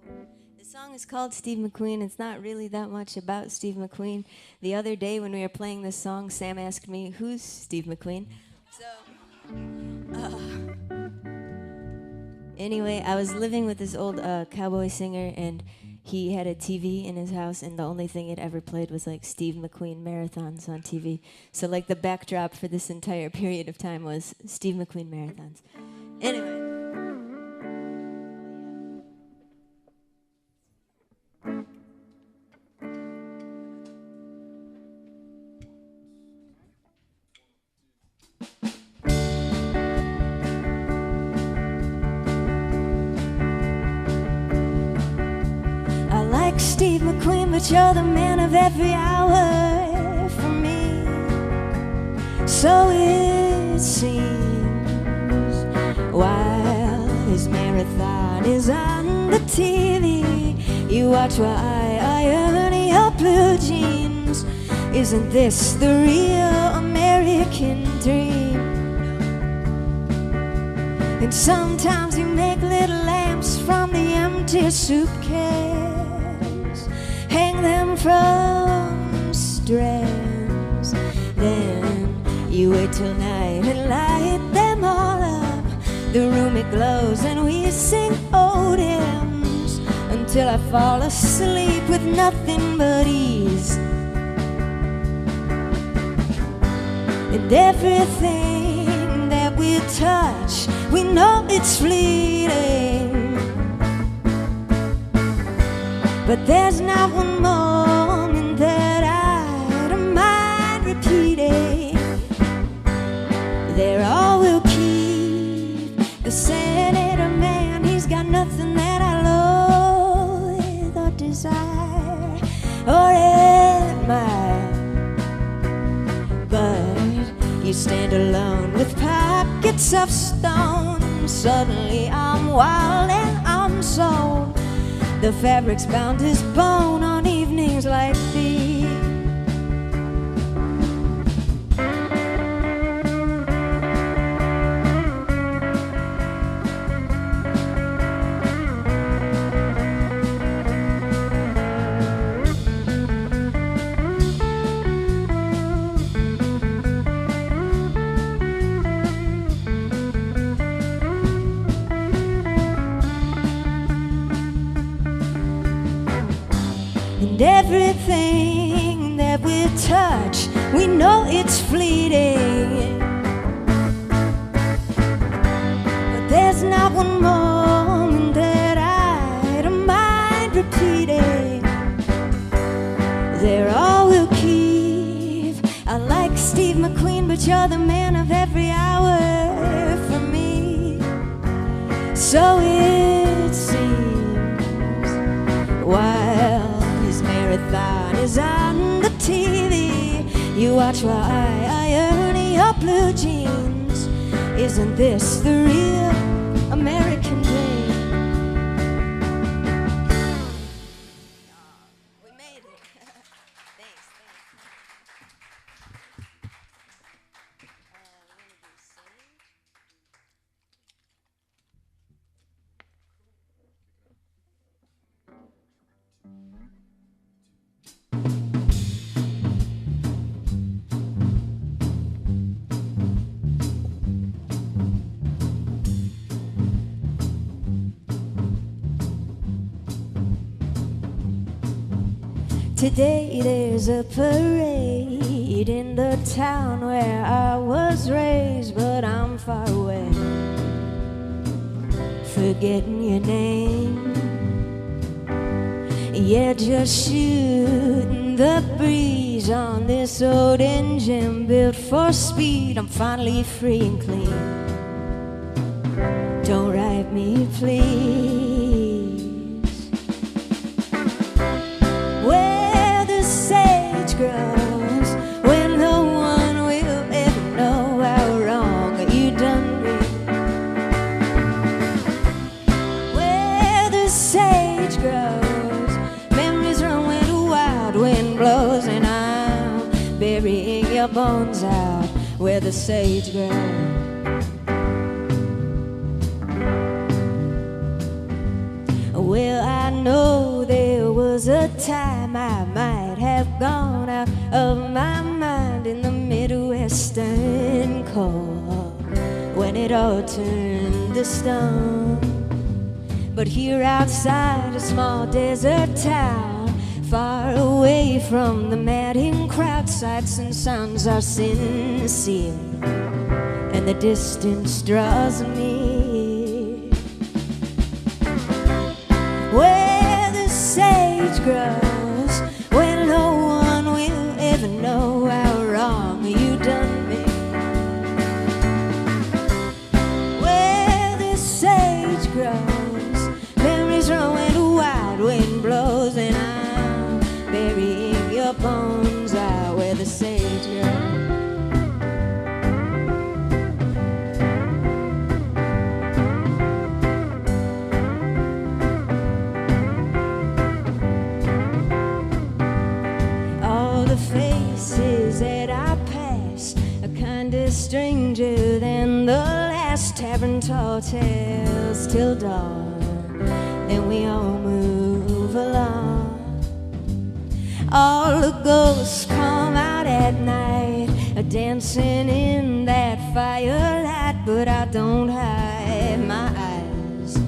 Cool. The song is called Steve McQueen. It's not really that much about Steve McQueen. The other day when we were playing this song, Sam asked me, who's Steve McQueen? So, anyway, I was living with this old cowboy singer, and he had a TV in his house, and the only thing it ever played was like Steve McQueen marathons on TV. So like the backdrop for this entire period of time was Steve McQueen marathons. Anyway. Steve McQueen, but you're the man of every hour for me. So it seems, while his marathon is on the TV, you watch while I iron your blue jeans. Isn't this the real American dream? And sometimes you make little lamps from the empty suitcase, hang them from strands. Then you wait till night and light them all up. The room it glows and we sing old hymns until I fall asleep with nothing but ease. And everything that we touch, we know it's fleeting. But there's not one moment that I don't mind repeating. They're all we'll keep. The senator man, he's got nothing that I loathe or desire or admire. But you stand alone with pockets of stone. Suddenly I'm wild and I'm sold. The fabric's bound his bone on evenings like these. And everything that we touch, we know it's fleeting. But there's not one moment that I don't mind repeating. They're all we'll keep. I like Steve McQueen, but you're the man of every hour for me. So it seems, while marathon is on the TV, you watch while I iron your blue jeans. Isn't this the real American dream? We made it. Thanks. Today there's a parade in the town where I was raised, but I'm far away, forgetting your name. Yeah, just shooting the breeze on this old engine built for speed. I'm finally free and clean. Don't write me, please. Grows when no one will ever know how wrong you done me. Where the sage your bones out where the sage grows. Well, I know there was a time I might have gone out of my mind in the Midwestern cold when it all turned to stone. But here outside a small desert town, far away from the madding crowd, sights and sounds are sincere, and the distance draws me. Where the sage grows, where no one will ever know how wrong you done me. Where the sage grows, memories run when the wild wind blows, and I'm burying your bones out where the sage grows. Faces that I pass are kinda stranger than the last. Tavern tall tales till dawn, then we all move along. All the ghosts come out at night, dancing in that firelight, but I don't hide my eyes,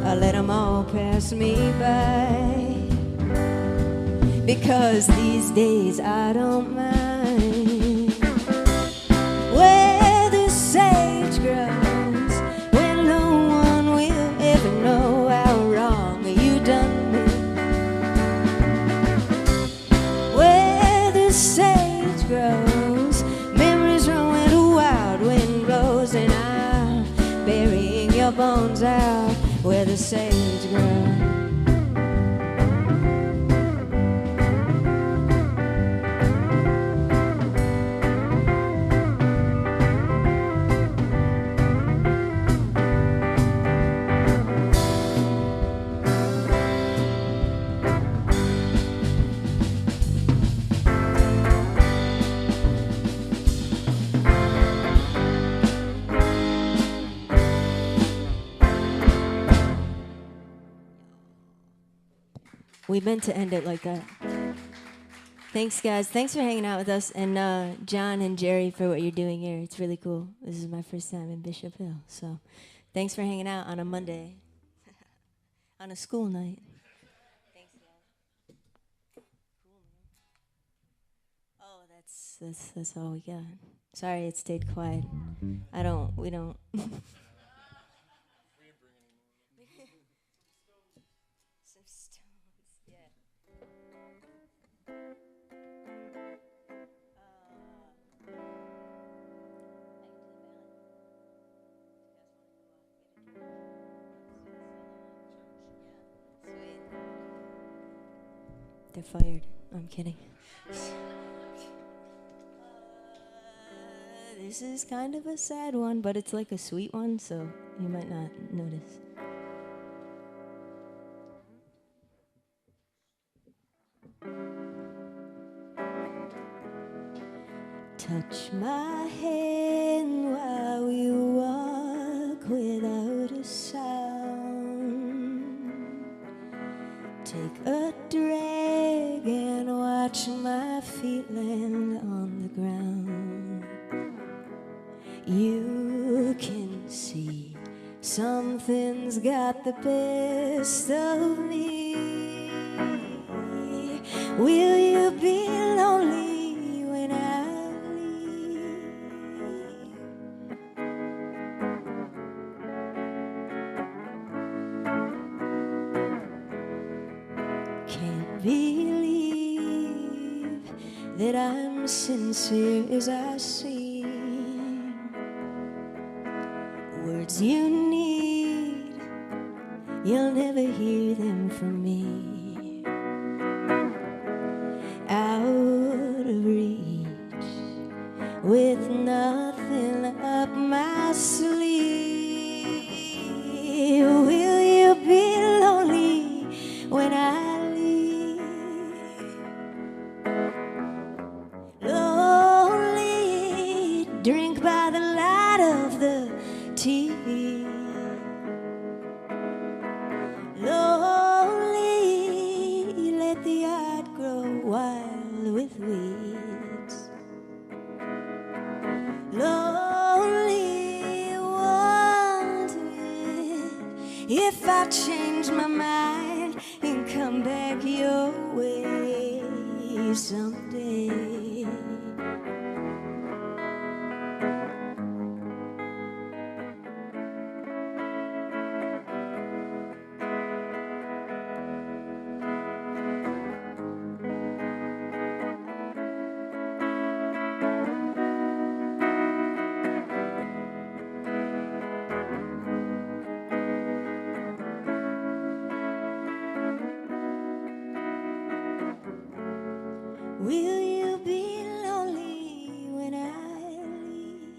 I let them all pass me by. Because these days I don't mind where the sage grows, where no one will ever know how wrong you done me. Where the sage grows, memories run when the wild wind blows, and I'm burying your bones out where the sage grows. We meant to end it like that. Thanks, guys. Thanks for hanging out with us. And John and Jerry for what you're doing here. It's really cool. This is my first time in Bishop Hill. So thanks for hanging out on a Monday. On a school night. Thanks, guys. Cool, man. Oh, that's all we got. Sorry it stayed quiet. We don't. They're fired. I'm kidding. This is kind of a sad one, but it's like a sweet one, so you might not notice. Touch my hand while we walk without a sound. Take a drag and watch my feet land on the ground. You can see something's got the best of me. Will you be lonely when I leave? Can't believe that I'm sincere as I seem. Words you need, you'll never hear them from me. Out of reach, with nothing up my sleeve. Will you be lonely when I leave? Lonely Will you be lonely when I leave?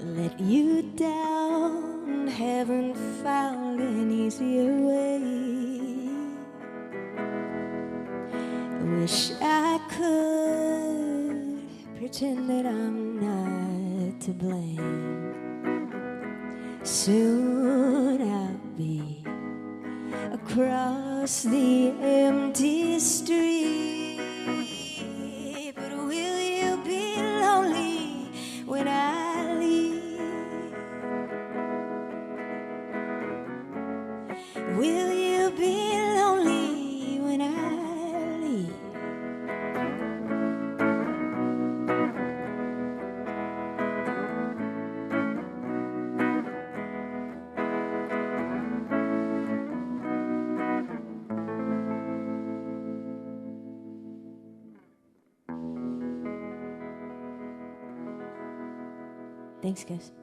Let you down, haven't found an easier way. Wish I could pretend that I'm not to blame. Soon I'll be across the empty street. But will you be lonely when I leave? Will you be lonely when I leave? Thanks, guys.